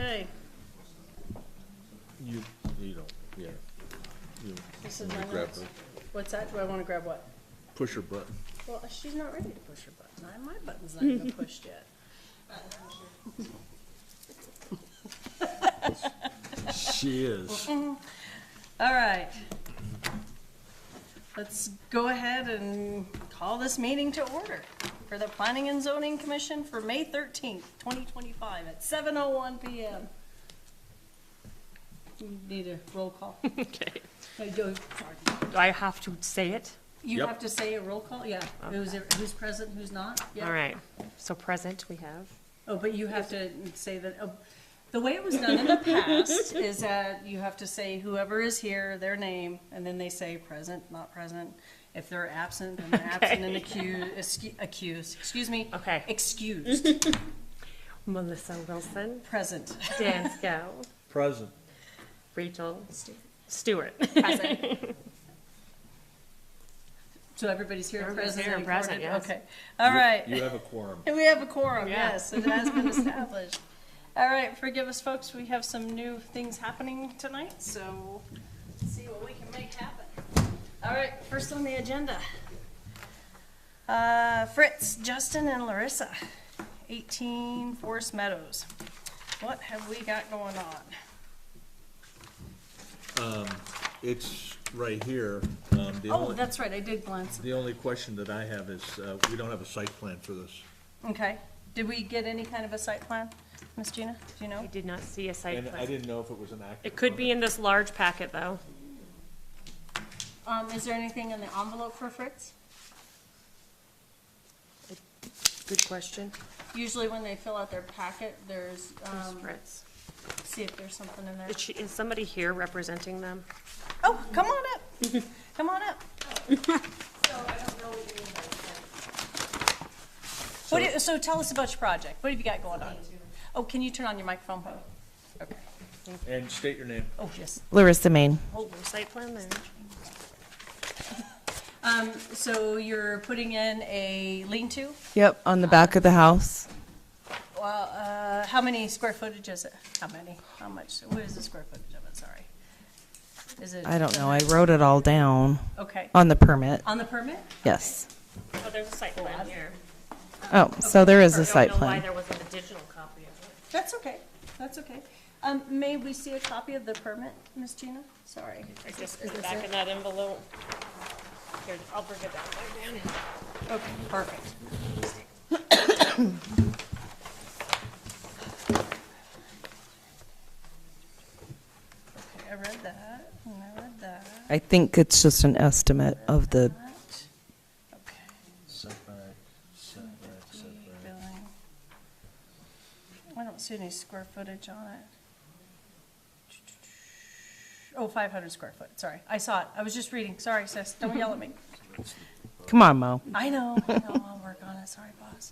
Okay. You don't, yeah. You This is need my to grab notes. her, What's that? Do I want to grab what? push her button. Well, she's not ready to push her button. My button's not even pushed yet. She is. All right. Let's go ahead and call this meeting to order for the Planning and Zoning Commission for May 13th, 2025 at 7:01 PM. You need a roll call. Okay. Sorry. Do I have to say it? You Yep. have to say a roll call? Yeah. Who's present, who's not? Yeah. All right. So present we have. Oh, but you have to say that, the way it was done in the past is that you have to say whoever is here, their name, and then they say present, not present. If they're absent, then they're absent and accused, excuse me. Okay. Excused, Melissa Wilson, present. Dan Scow, Present. Rachel Stewart. Present. So everybody's here, Everybody's present here and and present, recorded? yes. Okay, all right. You have a quorum. And we have a quorum, Yeah. yes, it has been established. All right, forgive us, folks, we have some new things happening tonight, so let's see what we can make happen. All right, first on the agenda. Fritz, Justin, and Larissa, 18 Forest Meadows. What have we got going on? It's right here. Oh, that's right, I did glance. The only question that I have is, we don't have a site plan for this. Okay, did we get any kind of a site plan, Miss Gina, do you I know? did not see a site And I plan. didn't know if it was an active. It could be in this large packet, though. Is there anything in the envelope for Fritz? Good question. Usually when they fill out their packet, there's, Who's Fritz? see if there's something in there. Is somebody here representing them? Oh, come on up. Come on up. So tell us about your project. What have you got going on? Oh, can you turn on your microphone? Okay. And state your name. Oh, yes. Larissa Main. Oh, no site plan there. So you're putting in a lean-to? Yep, on the back of the house. Well, how many square footage is it? How many? How much? What is the square footage of it? Sorry. Is it? I don't know. I wrote it all down Okay. on the permit. On the permit? Yes. Oh, there's a site plan here. Oh, so there is I a site don't know why plan. there wasn't a digital copy of it. That's okay. That's okay. May we see a copy of the permit, Miss Gina? Sorry. I just put it back in that envelope. Here, I'll bring it down there, Dan. Okay, perfect. Okay, I read that, and I read that. I think it's just an estimate of the, Okay, Setback, billing. I don't see any square footage on it. Oh, 500 square foot, sorry. I saw it. I was just reading. Sorry, sis. Don't yell at me. come on, Mo. I know, I'll work on it. Sorry, boss.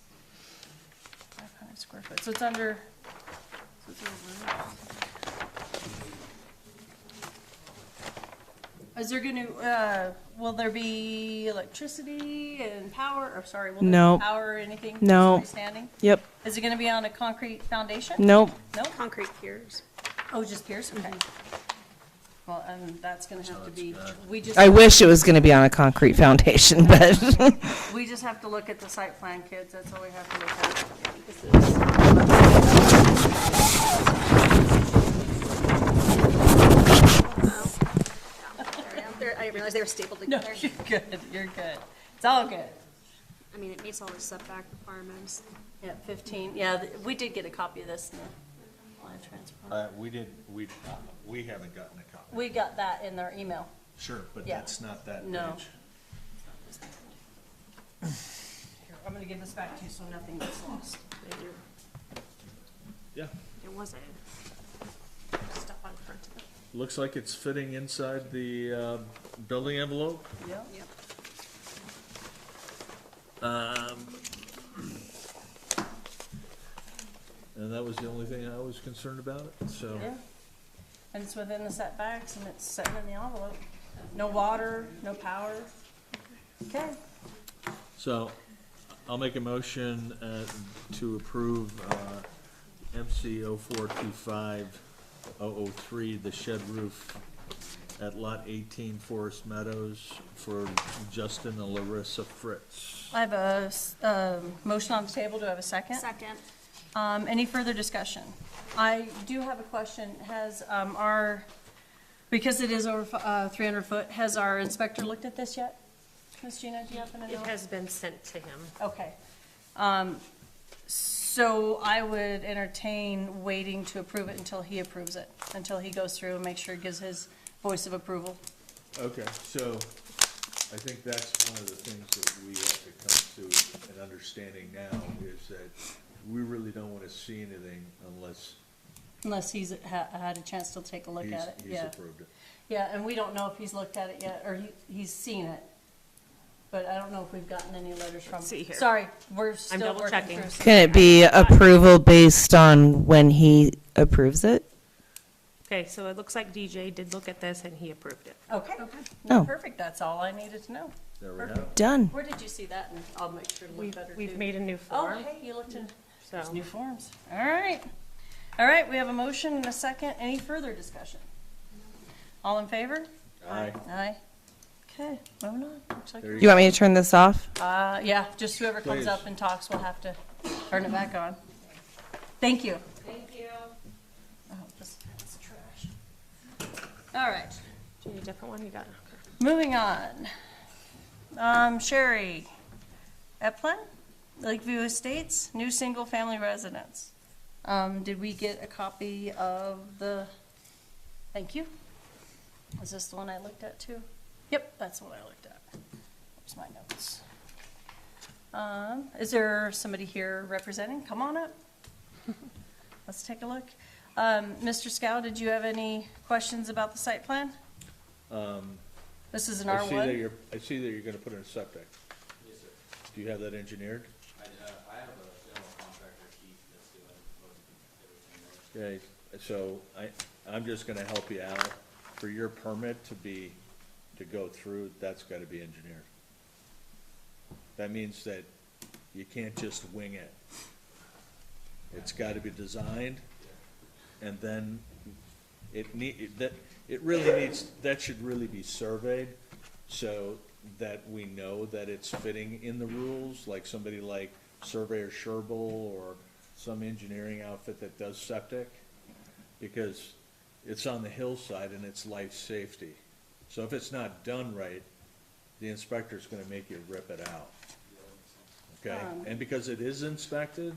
500 square foot. So it's under. Is there gonna, will there be electricity and power, or sorry, will there No. be power or anything? No. Freestanding? Yep, Is it gonna be on a concrete foundation? nope. No? Concrete piers. Oh, just piers? Okay. Well, and that's gonna have to be, we just, I wish it was going to be on a concrete foundation, but we just have to look at the site plan, kids. That's all we have to look at. I didn't realize they were stapled No, together. you're good, you're good. It's all good. I mean, it meets all the setback requirements. Yeah, 15, yeah, we did get a copy of this in the line transport. we haven't gotten a copy. We got that in their email. Sure, but Yeah. that's not that No. page. Here, I'm gonna give this back to you so nothing gets lost. Yeah, There wasn't stuff on front of it. looks like it's fitting inside the, building envelope. Yep. Yep. And that was the only thing I was concerned about it, so. Yeah. And it's within the setbacks and it's sitting in the envelope. No water, no power. Okay. So I'll make a motion to approve MC 0425-003, the shed roof at Lot 18 Forest Meadows for Justin and Larissa Fritz. I have a motion on the table. Do I have a second? Second. Any further discussion? I do have a question. Has because it is over 300 foot, has our inspector looked at this yet? Ms. Gina, do you happen to know? It has been sent to him. Okay. So I would entertain waiting to approve it until he approves it, until he goes through and makes sure he gives his voice of approval. Okay, so I think that's one of the things that we have to come to an understanding now, is that we really don't want to see anything unless He's had a chance to take a look at it. he's Yeah. approved it. Yeah, and we don't know if he's looked at it yet, or he's seen it. But I don't know if we've gotten any letters from. Let's see here. Sorry, we're still double working checking. through. Can it be approval based on when he approves it? Okay, so it looks like DJ did look at this and he approved it. Okay. Oh. Perfect, that's all I needed to know. There we have it. Done. Where did you see that? And I'll make sure to look better too. We've made a new Oh, form, hey, you looked in so. new forms. All right. All right, we have a motion and a second. Any further discussion? All in favor? Aye. Aye. Okay, moving on. Looks like There You want me to turn this off? yeah, just whoever comes Please. up and talks will have to turn it back on. Thank you. Thank you. Oh, this is trash. All right, Do you need a different one? You got it. Okay. moving on. Sherry, Alpine, Lakeview Estates, new single-family residence. Did we get a copy of the, thank you. Is this the one I looked at too? Yep, that's the one I looked at. Where's my notes? Is there somebody here representing? Come on up. Let's take a look. Mr. Scow, did you have any questions about the site plan? This is an I see that R1? I see that you're gonna put in a septic. Yes, sir. Do you have that engineered? I have a general contractor, Keith, that's doing most of everything there. Okay, so I'm just gonna help you out. For your permit to go through, that's gotta be engineered. That means that you can't just wing it. It's gotta be designed, and then that should really be surveyed, so that we know that it's fitting in the rules, like somebody like Surveyor Sherbel or some engineering outfit that does septic, because it's on the hillside and it's life safety. So if it's not done right, the inspector's gonna make you rip it out. Okay, and because it is inspected,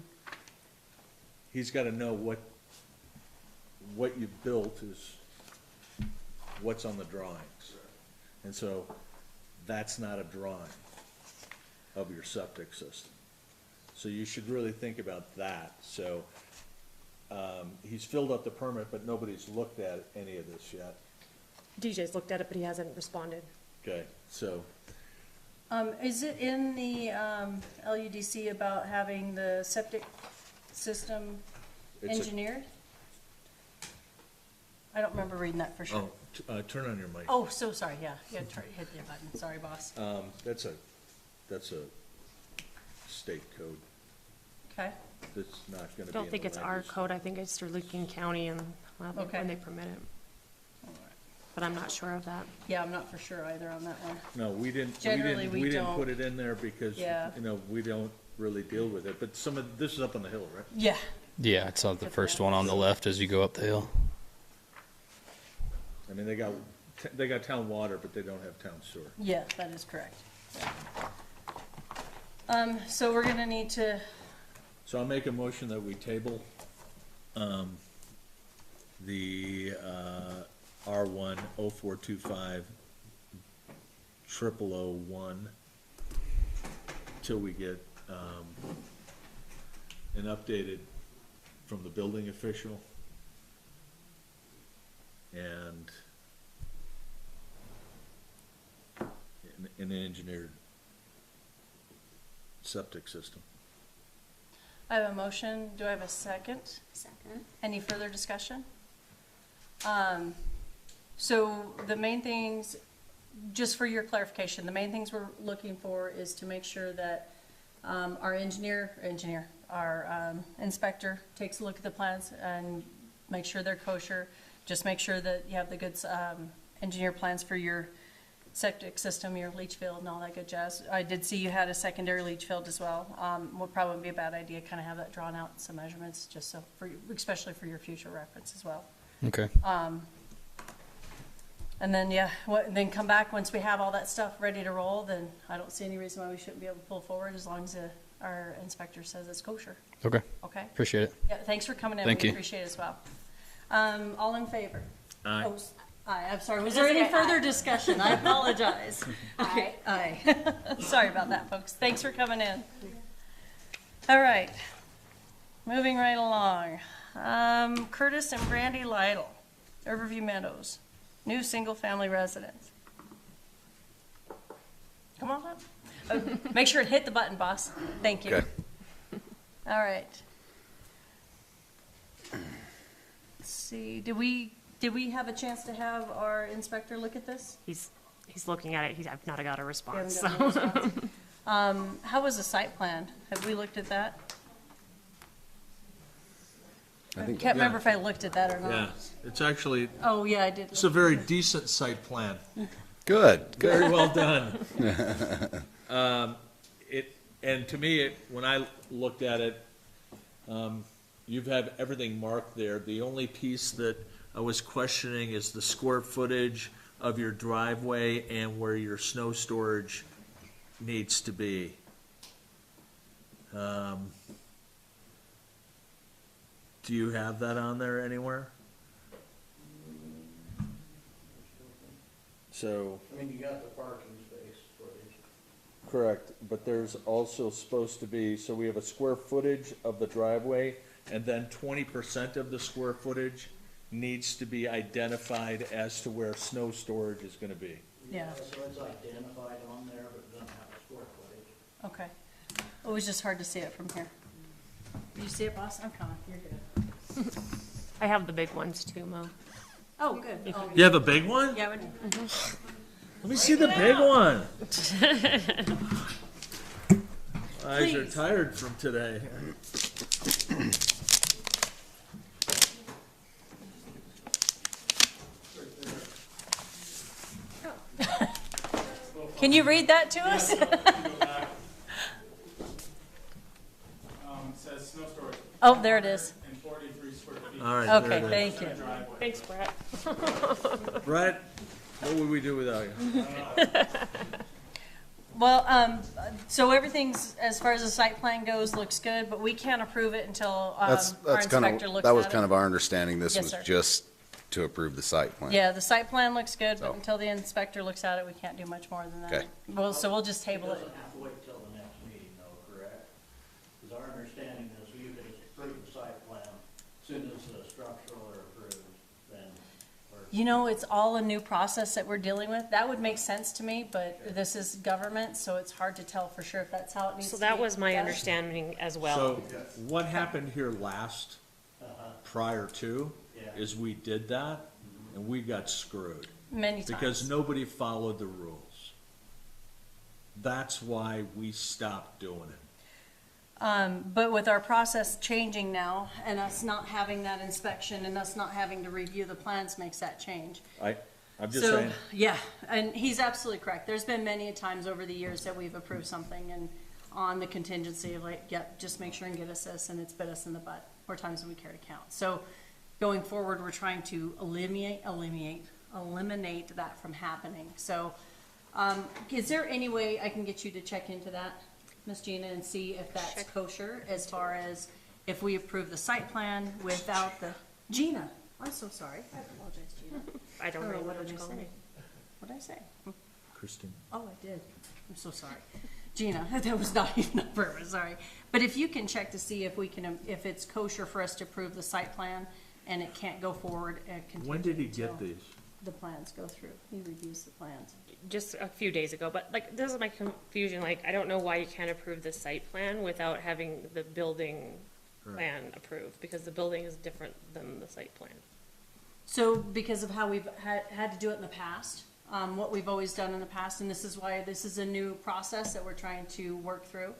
he's gotta know what you built is what's on the drawings. And so that's not a drawing of your septic system. So you should really think about that. So, he's filled up the permit, but nobody's looked at any of this yet. DJ's looked at it, but he hasn't responded. Okay, so, Is it in the LUDC about having the septic system It's a- engineered? I don't remember reading that for sure. turn on your mic. Oh, so sorry, yeah, hit the button, sorry, boss. That's a state code. Okay, That's not gonna be in the Don't think it's land our use. code. I think it's through Lincoln County and Okay. when they permit it. But I'm not sure of that. yeah, I'm not for sure either on that one. No, we didn't Generally, we put don't. it in there because, Yeah. we don't really deal with it, but this is up on the hill, right? Yeah, Yeah, it's on the first one on the left as you go up the hill. I mean, they got town water, but they don't have town sewer. yeah, that is correct. So we're gonna need to, So I'll make a motion that we table, the, R1 0425 0001 till we get, an updated from the building official and an engineered septic system. I have a motion, do I have a second? Second. Any further discussion? So the main things, just for your clarification, the main things we're looking for is to make sure that our our inspector takes a look at the plans and make sure they're kosher. Just make sure that you have the good engineer plans for your septic system, your leach field, and all that good jazz. I did see you had a secondary leach field as well. Would probably be a bad idea, kind of have that drawn out, some measurements, just so for, especially for your future reference as well. Okay. And then, then come back once we have all that stuff ready to roll, then I don't see any reason why we shouldn't be able to pull forward as long as our inspector says it's kosher. Okay. Okay? Appreciate it. Yeah, thanks for coming in. Thank We you. appreciate it as well. All in favor? Aye. Oh, aye, I'm sorry. Was there any further discussion? I apologize. Aye. Aye. Sorry about that, folks. Thanks for coming in. All right. Moving right along. Curtis and Brandy Lytle, Riverview Meadows, new single-family residence. Come on up. Oh, make sure to hit the button, boss. Thank you. Okay. All right. Let's see, did we have a chance to have our inspector look at this? He's looking at it. I've not got a We response. haven't gotten a response. How was the site plan? Have we looked at that? I can't remember if I looked at that or Yeah, not. it's actually, Oh, yeah, I did. it's a very decent site plan. Good, good. Very well done. And to me, when I looked at it, you've had everything marked there. The only piece that I was questioning is the square footage of your driveway and where your snow storage needs to be. Do you have that on there anywhere? So. I mean, you got the parking space footage. Correct, but there's also supposed to be, so we have a square footage of the driveway, and then 20% of the square footage needs to be identified as to where snow storage is gonna be. Yeah, So it's identified on there, but doesn't have a square footage. okay. It was just hard to see it from here. You see it, boss? I'm coming. You're good. I have the big ones too, Mo. Oh, good. Oh, You have a big one? yeah, Let me see the big one. Eyes are Please. tired from today. Can you read that to us? It says snow storage. Oh, there it is. And 43 square feet. All right, there Okay, it is. thank you. Driveway. Thanks, Brett. Brett, what would we do without you? Well, so everything's, as far as the site plan goes, looks good, but we can't approve it until, our That's kind inspector of, looks that was at kind it. of our understanding. This Yes, was sir. just to approve the site plan. Yeah, the site plan looks good, but So- until the inspector looks at it, we can't do much more than that. Okay. Well, so we'll just table it. Doesn't have to wait till the next meeting though, correct? Because our understanding is you can approve the site plan as soon as the structural are approved, then. You know, it's all a new process that we're dealing with. That would make sense to me, but this is government, so it's hard to tell for sure if that's how it needs to So be. that was my done. understanding as well. So, what happened here last, prior to, Yeah. is we did that, and we got screwed. Many times. Because nobody followed the rules. That's why we stopped doing it. But with our process changing now, and us not having that inspection, and us not having to review the plans makes that change. I'm just So, saying, yeah, and he's absolutely correct. There's been many times over the years that we've approved something and on the contingency of like, yep, just make sure and get us this, and it's bit us in the butt more times than we care to count. So going forward, we're trying to eliminate that from happening. So, is there any way I can get you to check into that, Ms. Gina, and see if that's kosher as far as if we approve the site plan without the, Gina, I'm so sorry. I apologize, Gina. I don't I know don't know what what it's did I called. say. What did I say? Kristen, Oh, I did. I'm so sorry. Gina, that was not even on purpose, sorry. But if you can check to see if we can, if it's kosher for us to approve the site plan and it can't go forward and continue. when did he get until these? The plans go through. He reviews the plans. Just a few days ago, but like, this is my confusion, like, I don't know why you can't approve the site plan without having the building plan approved, because the building is different than the site plan. So because of how we've had to do it in the past, what we've always done in the past, and this is why this is a new process that we're trying to work through.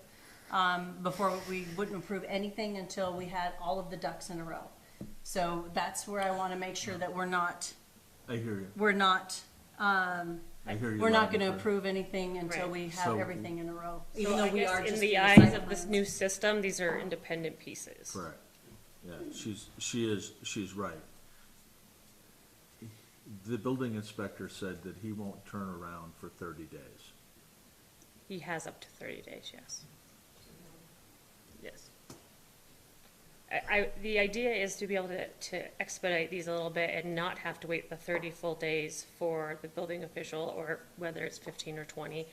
before we wouldn't approve anything until we had all of the ducks in a row. So that's where I wanna make sure that we're not, I hear you. we're not, I hear you. we're not loud and gonna clear. approve anything until Right. we have So- everything in a row, So even though I we guess are in just the doing eyes site of this plans. new system, these are independent pieces. Correct. Yeah, she's right. The building inspector said that he won't turn around for 30 days. He has up to 30 days, yes. Yes. The idea is to be able to expedite these a little bit and not have to wait the 30 full days for the building official, or whether it's 15 or 20,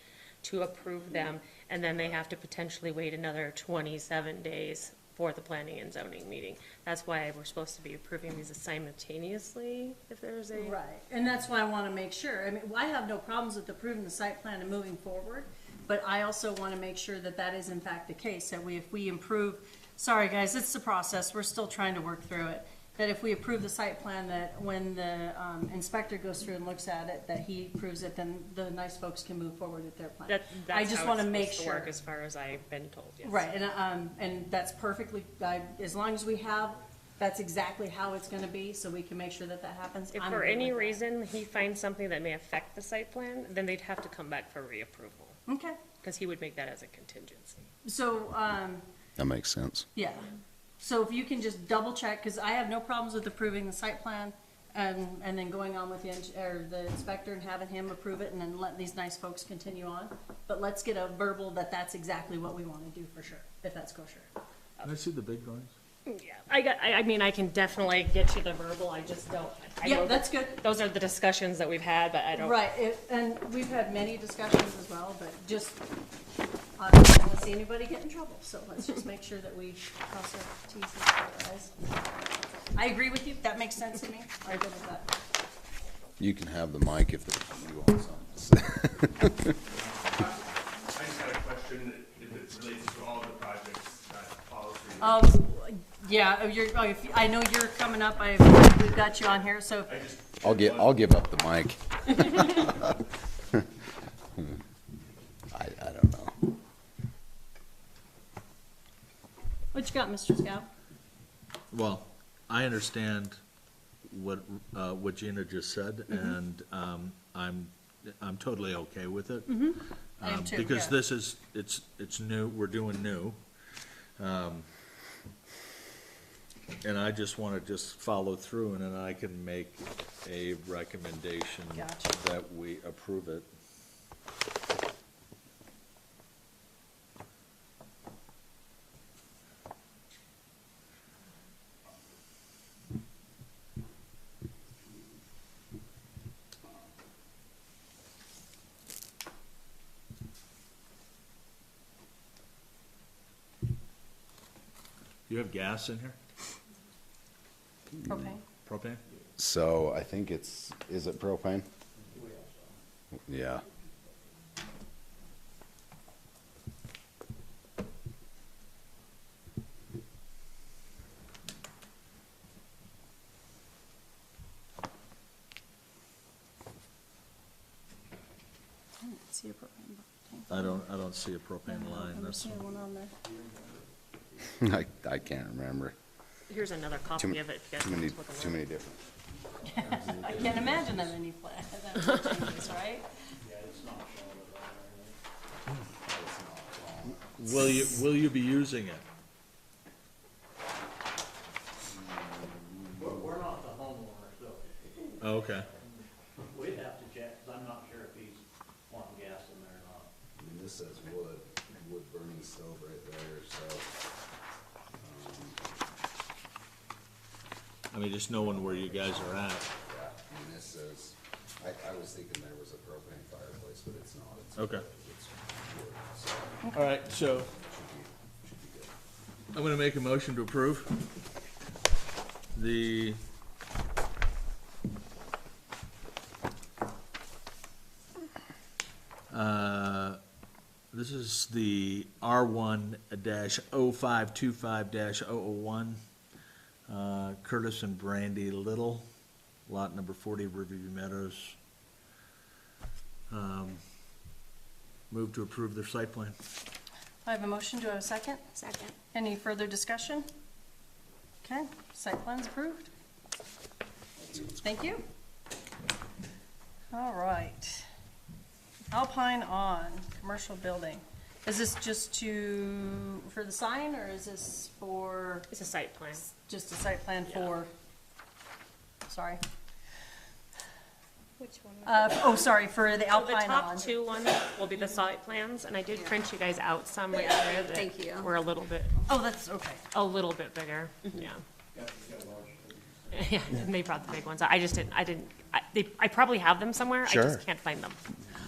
to approve them, and then they have to potentially wait another 27 days for the planning and zoning meeting. That's why we're supposed to be approving these simultaneously, if there's a. Right, and that's why I wanna make sure, I mean, I have no problems with approving the site plan and moving forward, but I also wanna make sure that that is in fact the case, that if we improve, sorry guys, it's the process, we're still trying to work through it, that if we approve the site plan, that when the, inspector goes through and looks at it, that he approves it, then the nice folks can move forward with their plan. I That's just how wanna it's make supposed to work, sure. as far as I've been told, yes. Right, and that's perfectly, as long as we have, that's exactly how it's gonna be, so we can make sure that that happens. If I'm for good any with that. reason he finds something that may affect the site plan, then they'd have to come back for reapproval, Okay, because he would make that as a contingency. so, That makes sense. yeah, so if you can just double check, cause I have no problems with approving the site plan, and then going on with the inspector and having him approve it, and then letting these nice folks continue on. But let's get a verbal that that's exactly what we wanna do for sure, if that's kosher. Can I see the big drawings? Yeah, I mean, I can definitely get you the verbal, I just don't. I Yeah, know that's good. Those are the discussions that we've had, but I don't. Right, and we've had many discussions as well, but just, I don't wanna see anybody get in trouble, so let's just make sure that we cross our T's and dot our I's. I agree with you, that makes sense to me, I'm good with that. You can have the mic if you want something. I just had a question, if it relates to all the projects that follow through. Yeah, I know you're coming up, we've got you on here, so, I just. I'll give up the mic. I don't know. what you got, Mr. Scout? Well, I understand what Gina just said, and I'm totally okay with it. I am too, Because yeah. this is, it's new, we're doing new. And I just wanna follow through, and then I can make a recommendation Gotcha. that we approve it. You have gas in here? Propane? Propane? So I think is it propane? Yeah. I don't see a propane tank. I don't see a propane line, I've never that's, seen one on there. I can't remember. Here's another copy of it, if you guys Too want many, to look at too it. many different. I can't imagine that many changes, right? will you be using it? We're not the homeowner, so Oh, okay. we'd have to check, 'cause I'm not sure if he's wanting gas in there or not. I mean, this says wood burning stove right there, so. I mean, just knowing where you guys are at. Yeah, I mean, this says, I was thinking there was a propane fireplace, but it's not. It's Okay. It's wood, so All right, so should be good. I'm gonna make a motion to approve the this is the R1-0525-001, Curtis and Brandy Little, lot number 40, Riverview Meadows. Move to approve their site plan. I have a motion. Do I have a second? Second. Any further discussion? Okay, site plan's approved. Thank you. All right. Alpine on, commercial building. Is this just for the sign, or is this for It's a site plan. just a site plan for, sorry? Which one? Sorry, for the So the Alpine top on. two ones will be the site plans, and I did print you guys out some right there that Thank you. were a little bit Oh, that's okay. bigger, yeah. Yeah, and they brought the big ones. I probably have them somewhere, I Sure. just can't find them.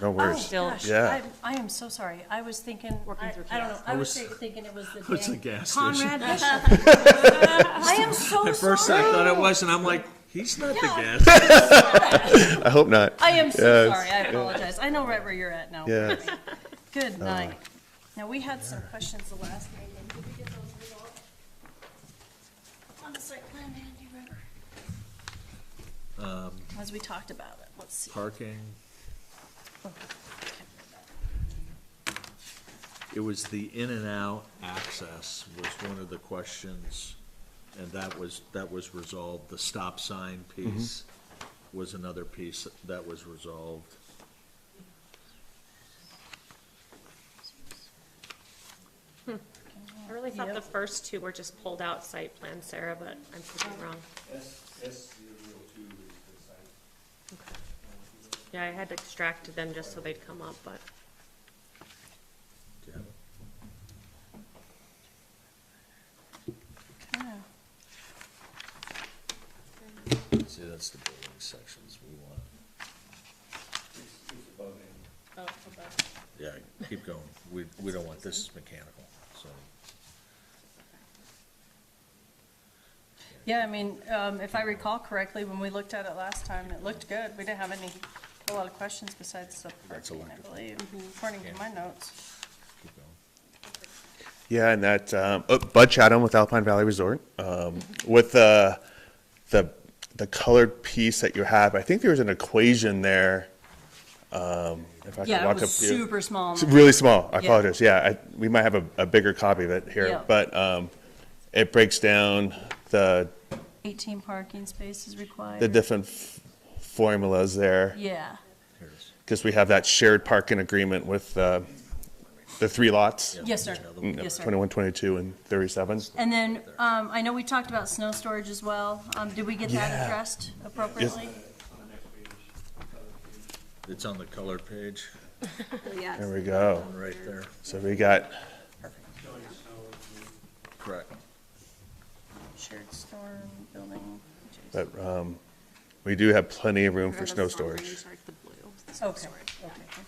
No Oh, worries. Still- gosh, Yeah. I am so sorry. I was thinking, Working I through don't know, chaos. I was thinking it was the What's the dang gas station? Conrad Bishop. I am so sorry. At first I thought it was, and I'm like, he's not the Yeah. gas. I hope not. I am so Yes. sorry. I apologize. I know right where you're at now. Yeah. Good night. Now, we had some questions the last meeting. Did we get those resolved? On the site plan, man, do you remember? As we talked about it, let's see. Parking. It was the in and out access was one of the questions, and that was resolved. The stop sign piece was another piece that was resolved. I really thought Yep. the first two were just pulled out site plans, Sarah, but I'm thinking wrong. Yeah, I had extracted them just so they'd come up, but. Do you have it? See, that's the building sections we want. Yeah, keep going. We don't want, this is mechanical, so. Yeah, I mean, if I recall correctly, when we looked at it last time, it looked good. We didn't have a lot of questions besides the That's parking, I electrical. believe, according to my notes. Keep going. Yeah, and that Bud Chatham with Alpine Valley Resort, with the colored piece that you have. I think there was an equation there. If I could Yeah, it walk was up here. super small. It's really small. I Yeah. apologize. Yeah, we might have a bigger copy of it here, Yeah. but it breaks down the 18 parking spaces required. the different formulas there, Yeah, Here it is. because we have that shared parking agreement with the three lots. yes, sir. Yes, sir. 21, 22, and 37. And then, I know we talked about snow storage as well. Did we get that Yeah. addressed appropriately? It's on the colored page, Yes. There we go. right there. So we got, Correct. Shared storm building. but we do have plenty of room Or for the snow small green, storage. sorry, the blue, the snow Okay, storage. okay, thank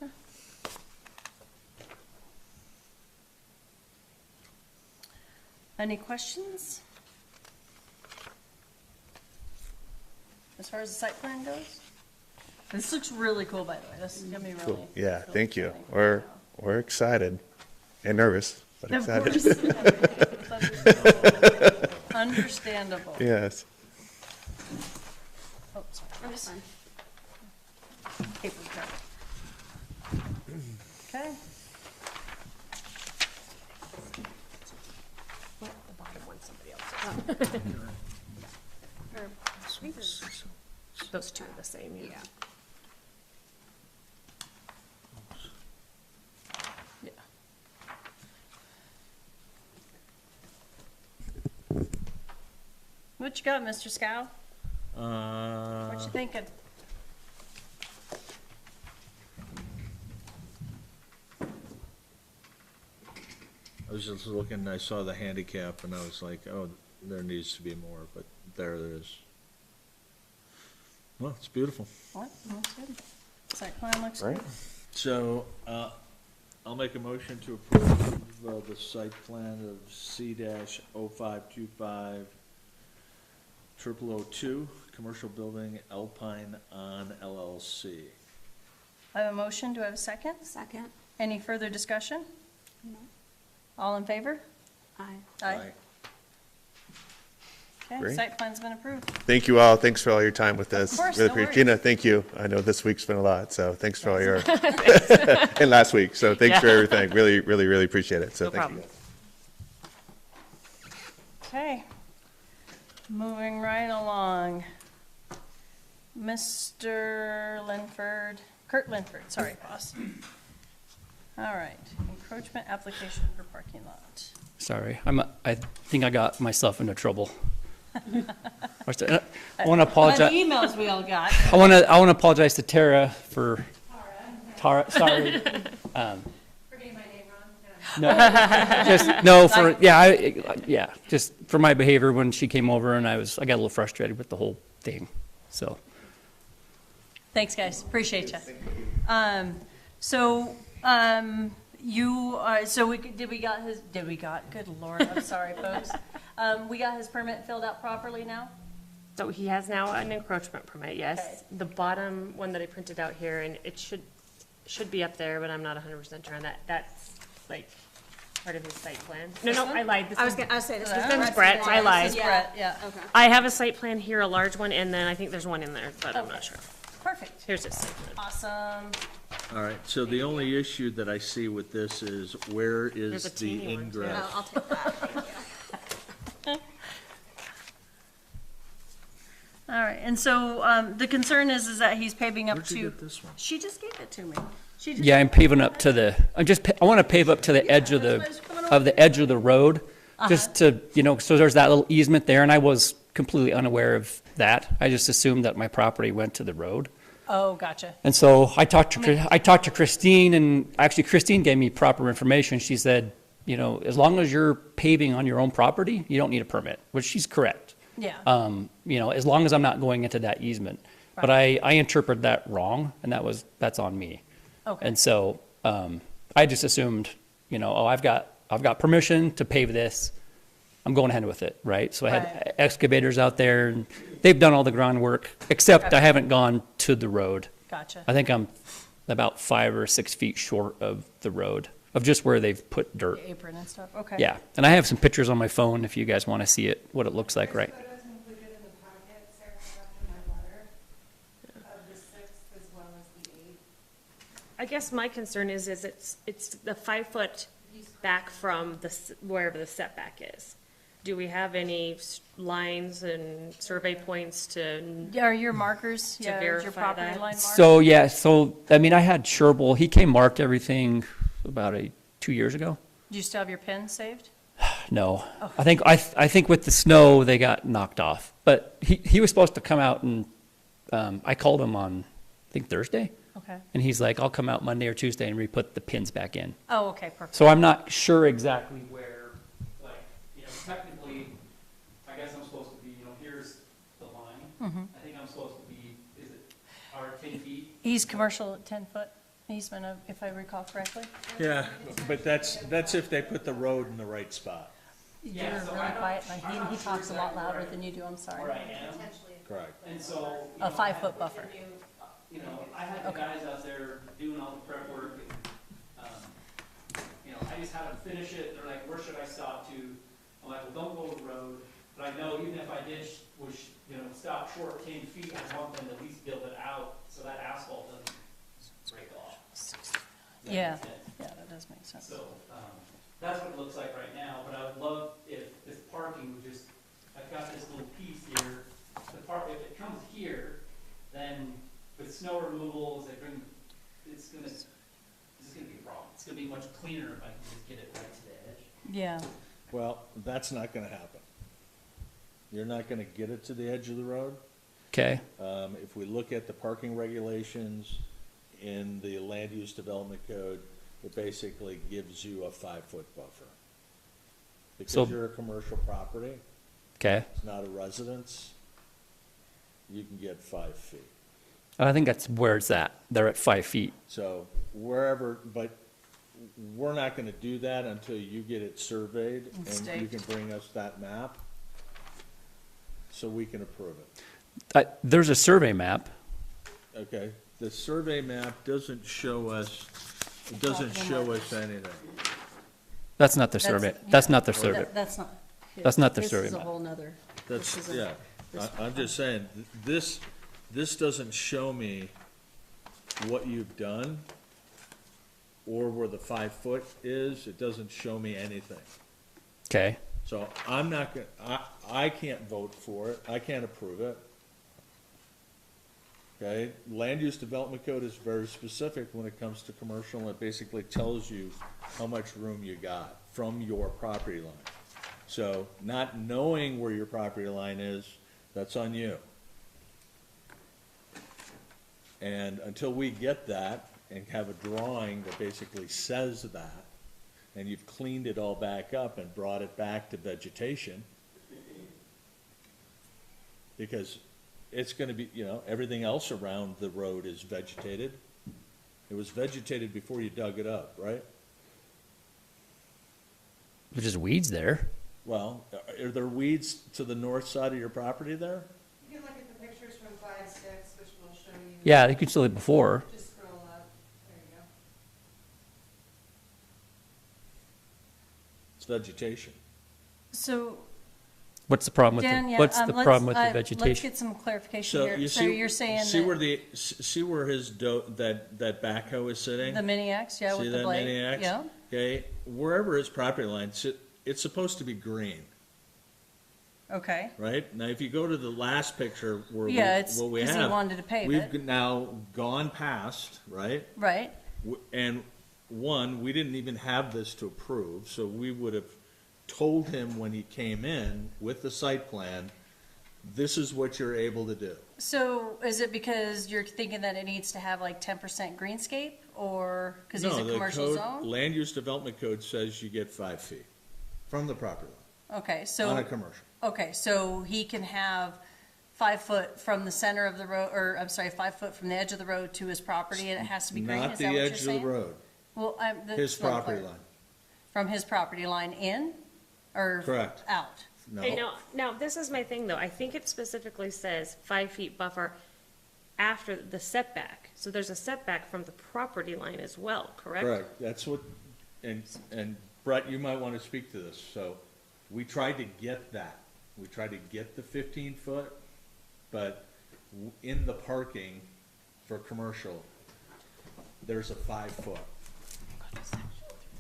you. Any questions? As far as the site plan goes? This looks really cool, by the way. This is gonna be really. Cool. Yeah, really thank you. exciting. We're excited and nervous, but Of excited. course. Understandable. Yes. Oh, sorry. That's fine. Paper cut. Okay. The bottom one, somebody else. Or, I think there's, Those two are the same, yeah. yeah. Yeah. What you got, Mr. Scow? What you thinking? I was just looking, I saw the handicap, and I was like, oh, there needs to be more, but there it is. Well, it's beautiful. What? Looks good. Site plan looks Right. good. So, I'll make a motion to approve the site plan of C-0525 0002, commercial building Alpine on LLC. I have a motion. Do I have a second? Second? Any further discussion? No. All in favor? Aye. Aye. Okay, Great. site plan's been approved. Thank you all. Thanks for all your time with this. course, Really no appreciate worries. Gina, thank you. I know this week's been a lot, so thanks for all your, and last week, so thanks for Yeah. everything. Really, really, really appreciate it, so No thank you. problem. Okay. Moving right along. Mr. Linford, Kurt Linford, sorry, boss. All right, encroachment application for parking lot. Sorry, I think I got myself into trouble. I want to apologize. The emails we all got. I want to apologize to Tara for. Tara, sorry. Forgetting my name wrong? No, just for my behavior when she came over and I got a little frustrated with the whole thing. So Thanks, guys, appreciate you. Good Lord, I'm sorry, folks. We got his permit filled out properly now? So he has now an encroachment permit, yes. Okay. The bottom one that I printed out here, and it should be up there, but I'm not 100% sure on that. That's like part of his site plan. No, one? I lied. This I was is- gonna say this. His was name's Brett, I lied. This is Brett, yeah. Okay. I have a site plan here, a large one, and then I think there's one in there, but I'm not sure. Perfect, Here's his site plan. awesome. All right, so the only issue that I see with this is where There's is a teeny the one, too. ingress? I'll take that, thank you. All right, and so, the concern is that he's paving up Where'd to. you get this one? She just gave it to me. She just- yeah, I'm paving up to the. I want to pave up to the edge of edge of the road, just to so there's that little easement there, and I was completely unaware of that. I just assumed that my property went to the road. Oh, gotcha. And so I talked to Christine, and actually Christine gave me proper information. She said, as long as you're paving on your own property, you don't need a permit, which she's correct. Yeah, As long as I'm not going into that easement. But I interpreted that wrong, and that's on me. okay, And so I just assumed, I've got permission to pave this. I'm going ahead with it, right? So I had Right. excavators out there, and they've done all the groundwork, except Okay. I haven't gone to the road. gotcha. I think I'm about 5 or 6 feet short of the road, of just where they've put dirt. The apron and stuff, okay. Yeah, and I have some pictures on my phone if you guys want to see it, what it looks like, right? Photos included in the packet, Sarah had after my letter of the 6th as well as the 8th. I guess my concern is it's the 5 foot back from wherever the setback is. Do we have any lines and survey points to, Are your markers, To is your verify property that. line marked? So, yeah, I had Sherble, he came marked everything about 2 years ago. Do you still have your pin saved? No, I think with the snow, they got knocked off. But he was supposed to come out and, I called him on, I think Thursday, Okay. and he's like, I'll come out Monday or Tuesday and re-put the pins back in. Oh, okay, perfect. So I'm not sure exactly where, technically, I guess I'm supposed to be, here's the line. I think I'm supposed to be, is it, 10 feet? He's commercial at 10-foot easement, if I recall correctly. Yeah, but that's if they put the road in the right spot. You're really quiet, he talks a lot louder than you do, I'm sorry. Where I am. Correct. And so. A 5-foot buffer. I had the guys out there doing all the prep work, and, I just had them finish it, they're like, where should I stop to? I'm like, well, don't go the road, but I know even if I did, stop short 10 feet, I want them to at least build it out, so that asphalt doesn't break off. Does that make Yeah, sense? yeah, that does make sense. So, that's what it looks like right now, but I would love if this parking would just, I've got this little piece here, if it comes here, then with snow removal, this is gonna be a problem. It's gonna be much cleaner if I can just get it right to the edge. Yeah, Well, that's not gonna happen. You're not gonna get it to the edge of the road. Okay. If we look at the parking regulations in the land use development code, it basically gives you a 5-foot buffer. So- Because you're a commercial property, Okay. it's not a residence, you can get 5 feet. I think that's where it's at. They're at 5 feet. So wherever, but we're not gonna do that until you get it surveyed and you staked. can bring us that map so we can approve it. There's a survey map. Okay, the survey map doesn't show us, it doesn't show us anything. That's not the survey. That's not the survey. that's not. That's not the This survey is a map. whole nother. That's, This is a- yeah, this- I'm just saying, this doesn't show me what you've done or where the 5 foot is, it doesn't show me anything. Okay. So I'm not gonna, I can't vote for it, I can't approve it. Okay, land use development code is very specific when it comes to commercial, and it basically tells you how much room you got from your property line. So not knowing where your property line is, that's on you. And until we get that and have a drawing that basically says that, and you've cleaned it all back up and brought it back to vegetation, because it's gonna be, you know, everything else around the road is vegetated. It was vegetated before you dug it up, right? There's just weeds there. Well, are there weeds to the north side of your property there? You can look at the pictures from 5-6, which will show you. Yeah, you could still it before. Just scroll up, there you go. It's vegetation. So, What's the problem with Dan, the, yeah, what's the let's- problem with the let's vegetation? get some clarification So here. you So see, you're saying see where that see where his that backhoe is sitting? the mini X, yeah, See with the that blade, mini X? yeah, Okay, wherever his property line sit, it's supposed to be green, okay. right? Now, if you go to the last picture where Yeah, it's what we because he have, wanted to pave we've it, now gone past, right? right? And one, we didn't even have this to approve, so we would have told him when he came in with the site plan, this is what you're able to do. So is it because you're thinking that it needs to have like 10% greenscape, or because he's No, a the commercial code, zone? land use development code says you get 5 feet from the property Okay, line, so. on a commercial. Okay, so he can have 5 foot from the center of the road, or I'm sorry, 5 foot from the edge of the road to his property, and it has to be green, Not is the that what you're edge of the saying? road, Well, his not property clear. line, From his property line in, or? Correct. Out? Hey, no. now, this is my thing, though. I think it specifically says 5 feet buffer after the setback. So there's a setback from the property line as well, correct? Correct, that's what, and Brett, you might want to speak to this, so we tried to get that. We tried to get the 15 foot, but in the parking for commercial, there's a 5 foot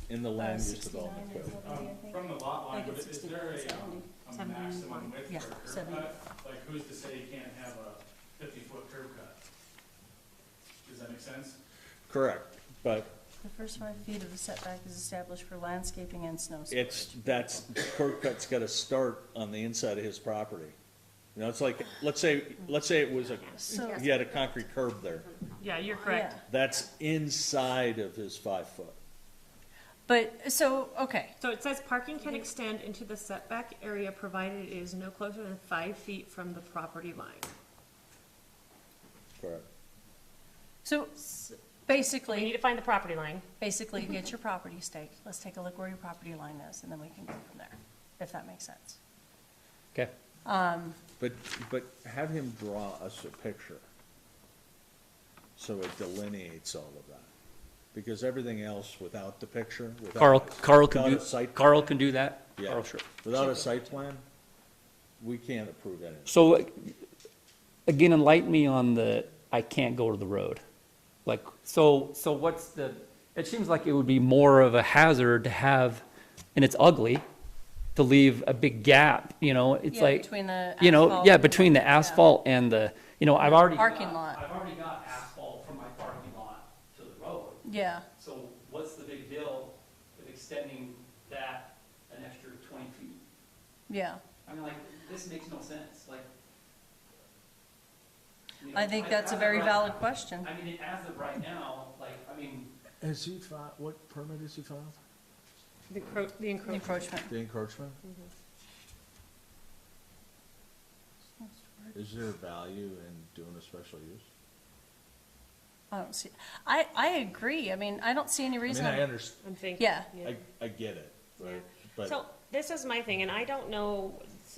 in the land use 69 development is code. what I think. From the lot I line, think but it's is there 69, a 70. maximum width Yeah, for a curb 70. cut? Like, who's to say you can't have a 50-foot curb cut? Does that make sense? Correct, but The first 5 feet of the setback is established for landscaping and snow storage. that's, curb cut's gotta start on the inside of his property. You know, it's like, let's say it was So- he had a concrete curb there. Yeah, you're Yeah. correct. That's inside of his 5 foot. But, so, okay, So it says parking can extend into the setback area provided it is no closer than 5 feet from the property line. Correct. so We need basically, to find the property line. you get your property stake. Let's take a look where your property line is, and then we can go from there, if that makes sense. Okay. But have him draw us a picture, so it delineates all of that. Because everything else without the picture, Carl without can do, a site, Carl can do that? Yeah. Carl, sure. without a site plan, we can't approve anything. So, again, enlighten me on the, I can't go to the road. Like, so what's the, it seems like it would be more of a hazard to have, and it's ugly, to leave a big gap, you know, it's Yeah, like, between the you know, asphalt yeah, and between the yeah. asphalt and the, you know, I've already, Parking lot, I've already got asphalt from my parking lot to the road, yeah. so what's the big deal of extending that an extra 20 feet? Yeah, I mean, like, this makes no sense, like. you I know, think that's a very right- valid question. I mean, as of right now, like, I mean, Has he filed, what permit has he filed? The encroachment. Encroachment. The encroachment? Is there value in doing a special use? I don't see, I agree, I mean, I don't see any I mean, reason. I understand, I'm thinking. Yeah. I get it, right? But So this is my thing, and I don't know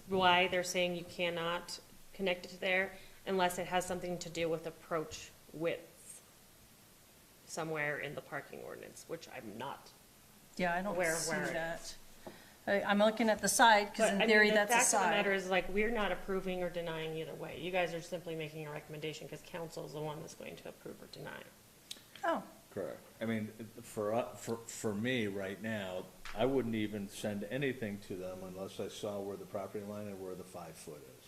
why they're saying you cannot connect it to there unless it has something to do with approach width somewhere in the parking ordinance, which I'm not. Yeah, I don't Where see it? that. I'm looking at the side, because But, in I theory, mean, that's a The fact of the side. matter is, like, we're not approving or denying either way. You guys are simply making a recommendation because council is the one that's going to approve or deny. Oh, Correct. I mean, for me, right now, I wouldn't even send anything to them unless I saw where the property line and where the 5 foot is.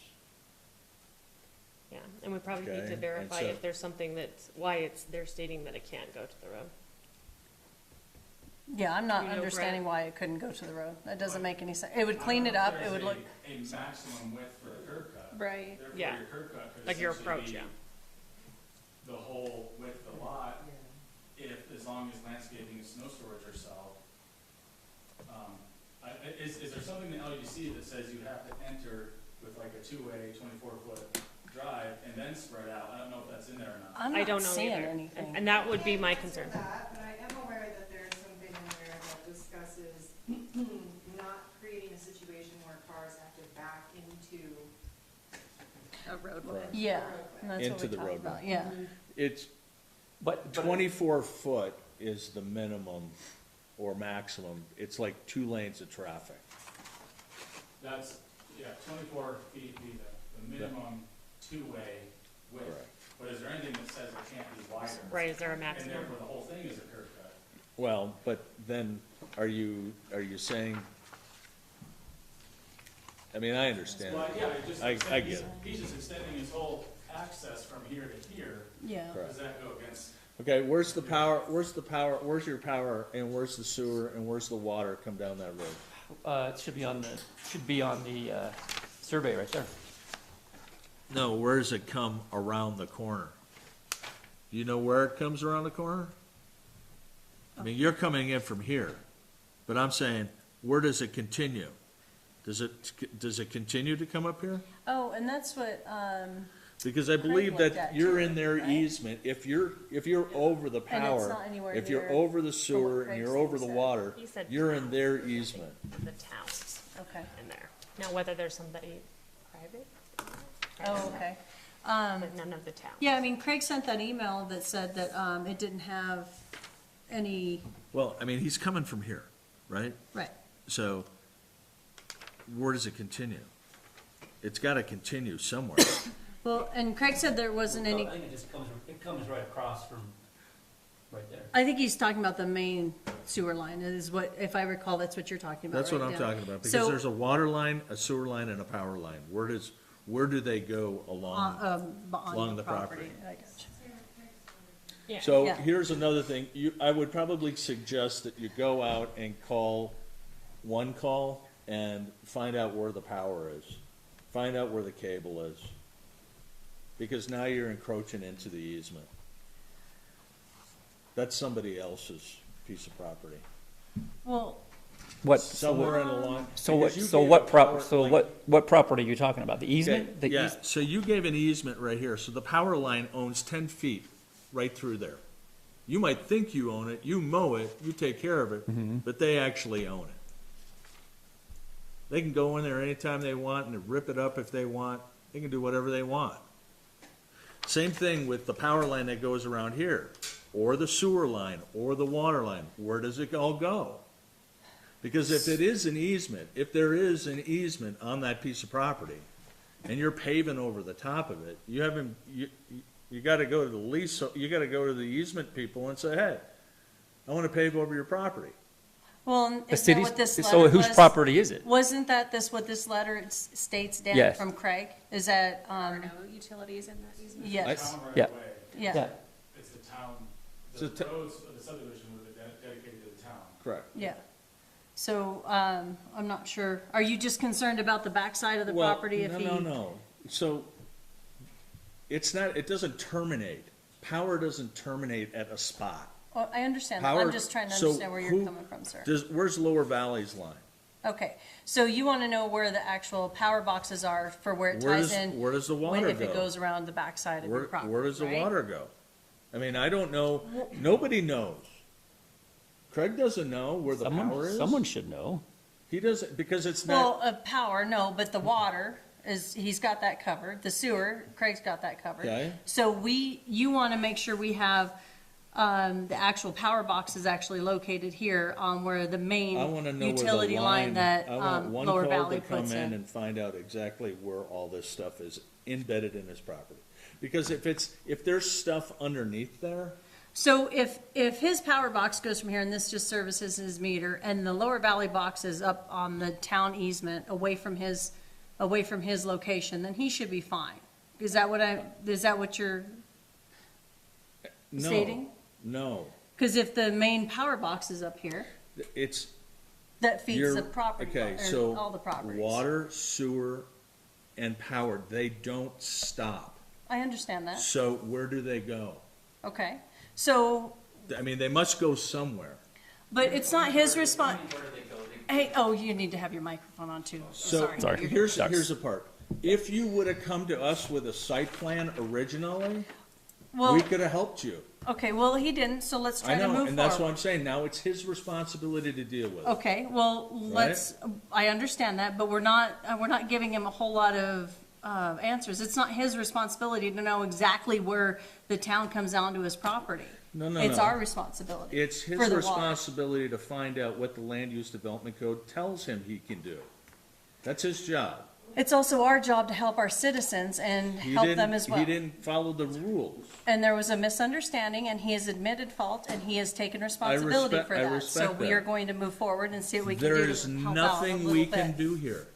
Yeah, and we probably need Okay, to and verify so- if there's something they're stating that it can't go to the road. yeah, I'm not You know, understanding why it couldn't go to the road. That doesn't make any sense. It would clean it up, it would look, A maximum width for the curb cut. right. Therefore, Yeah. your curb cut could Like your essentially approach, be yeah. the whole width of the lot, as long as landscaping and snow storage are solved. Is there something in the LUC that says you have to enter with like a 2-way, 24-foot drive and then spread out? I don't know if that's in there or not. I'm I not don't know seeing either. anything. And that would be my Can't concern. answer that, but I am aware that there's something in there that discusses not creating a situation where cars have to back into A roadway. Correct. Yeah, and that's what Into we the talked roadway. about, yeah. It's But 24 foot is the minimum or maximum. It's like 2 lanes of traffic. That's, 24 feet would be the minimum 2-way width. Correct. But is there anything that says it can't be wider? Right, is there a And maximum? therefore, the whole thing is a curb cut. Well, but then, are you saying, I mean, I understand. Well, yeah, it just, I get it. he's just extending his whole access from here to here. Yeah. Correct. Does that go against? Okay, where's your power, and where's the sewer, and where's the water come down that road? it should be on the survey right there. No, where does it come around the corner? Do you know where it comes around the corner? I mean, you're coming in from here, but I'm saying, where does it continue? Does it continue to come up here? Oh, and that's what, Because I believe looked that at you're too, in their right? easement, if you're over the And it's power, not anywhere if you're near over the what sewer and Craig you're over the said. water, He said you're in towns. their easement. The towns okay. in there. Now, whether there's somebody private, Oh, okay. but none of the towns. Yeah, I mean, Craig sent that email that said that, it didn't have any, Well, I mean, he's coming from here, right? right. So, where does it continue? It's gotta continue somewhere. Well, and Craig said there wasn't any, I think it comes right across from, right there. I think he's talking about the main sewer line, is what, if I recall, that's what you're talking about, That's what right? I'm Yeah. talking about, because So, there's a water line, a sewer line, and a power line. Where do they go along? on along the the property. property, I got you. Yeah. So Yeah. here's another thing, I would probably suggest that you go out and call one call and find out where the power is. Find out where the cable is. Because now you're encroaching into the easement. That's somebody else's piece of property. Well, Somewhere in along. So what, because you so gave what a power- what property are you talking about? The Okay, easement? The yeah, eas- so you gave an easement right here, so the power line owns 10 feet right through there. You might think you own it, you mow it, you take care of it, but they actually own it. They can go in there anytime they want and rip it up if they want, they can do whatever they want. Same thing with the power line that goes around here, or the sewer line, or the water line, where does it all go? Because if it is an easement, if there is an easement on that piece of property, and you're paving over the top of it, you haven't, you gotta go to the lease, you gotta go to the easement people and say, hey, I wanna pave over your property. well, The isn't that city's, what this letter so whose was? property is it? Wasn't that what this letter states, Dan, Yes. from Craig? Is that, No utilities in that easement? yes, Town right Yeah. away. yeah, It's the town, So the ta- roads of the subdivision would have been dedicated to the town. Correct. yeah. So, I'm not sure, are you just concerned about the backside of the Well, property if he? No. So, it's not, it doesn't terminate. Power doesn't terminate at a spot. Well, I understand that, Power- I'm just trying to so understand where you're who- coming from, sir. Where's Lower Valley's line? Okay, so you wanna know where the actual power boxes are for where it Where ties does- in? where does the when- water If it go? goes around the backside of your property, Where does the right? water go? I mean, I don't know, nobody knows. Craig doesn't know where the power is. Someone should know. He doesn't, because it's not, Well, power, no, but the water is, he's got that covered, the sewer, Craig's got that covered. Okay. So you wanna make sure we have the actual power box is actually located here, where the I main wanna know where the utility line that, I want one Lower code Valley to come puts in in. and find out exactly where all this stuff is embedded in his property. Because if there's stuff underneath there, So if his power box goes from here and this just services his meter, and the Lower Valley box is up on the town easement away from his location, then he should be fine. Is that what you're no, stating? no, Because if the main power box is up here, it's. that feeds You're- the property, Okay, or so all the properties. water, sewer, and power, they don't stop. I understand that. So where do they go? Okay. So, I mean, they must go somewhere. but it's not his response. Where do they go? They Hey, oh, you need to have your microphone on too. So Sorry. You're- here's the part. If you would have come to us with a site plan originally, Well, we could have helped you. okay, well, he didn't, so let's try I to know, move and that's what forward. I'm saying. Now it's his responsibility to deal with it. Okay, well, I understand that, but we're not giving him a whole lot of, answers. It's not his responsibility to know exactly where the town comes onto his property. No, no, It's no. our responsibility. It's his for the water. responsibility to find out what the land use development code tells him he can do. That's his job. It's also our job to help our citizens and He help didn't- them as well. He didn't follow the rules. And there was a misunderstanding, and he has admitted fault, and he has taken responsibility for I that. So respect we that. are going to move forward and see what we can There do is to help out a nothing we little can bit. do here,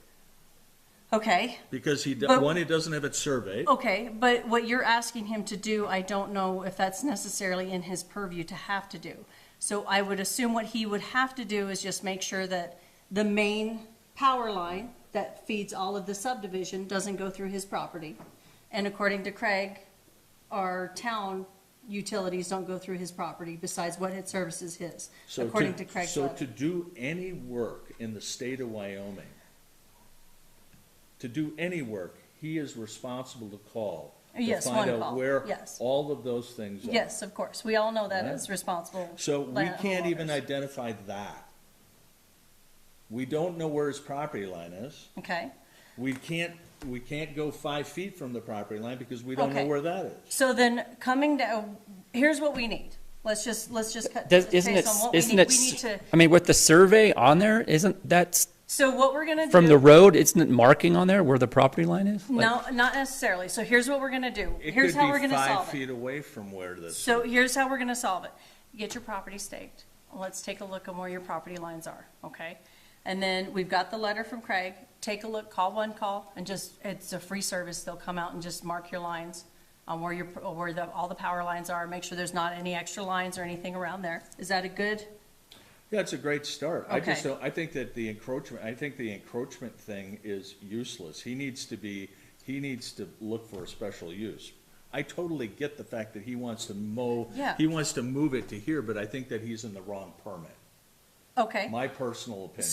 Okay, because But- one, he doesn't have it surveyed. okay, but what you're asking him to do, I don't know if that's necessarily in his purview to have to do. So I would assume what he would have to do is just make sure that the main power line that feeds all of the subdivision doesn't go through his property. And according to Craig, our town utilities don't go through his property besides what it services his, according to Craig's So letter. to do any work in the state of Wyoming, to do any work, he is responsible to call. Yes, To one find out call, where yes. all of those things are. Yes, of course, we all know that Right. as responsible. So we can't even homeowners. identify that. We don't know where his property line is. Okay, We can't go 5 feet from the property line because we don't know Okay. where that is. so then coming down, here's what we need. Let's just cut Does, to the chase on what we isn't need. it, We need to, I mean, with the survey on there, isn't that, so what we're gonna do. from the road, isn't it marking on there where the property line is? Like- No, not necessarily. So here's what we're gonna do. It Here's could how we're be gonna 5 solve it. feet away from where this. So here's how we're gonna solve it. Get your property staked. Let's take a look at where your property lines are, okay? And then we've got the letter from Craig. Take a look, call one call, and just, it's a free service. They'll come out and just mark your lines on where all the power lines are. Make sure there's not any extra lines or anything around there. Is that a good? Yeah, it's a great start. I just Okay. don't, I think the encroachment thing is useless. He needs to look for a special use. I totally get the fact that he wants to Yeah. he wants to move it to here, but I think that he's in the wrong permit. Okay. My personal opinion.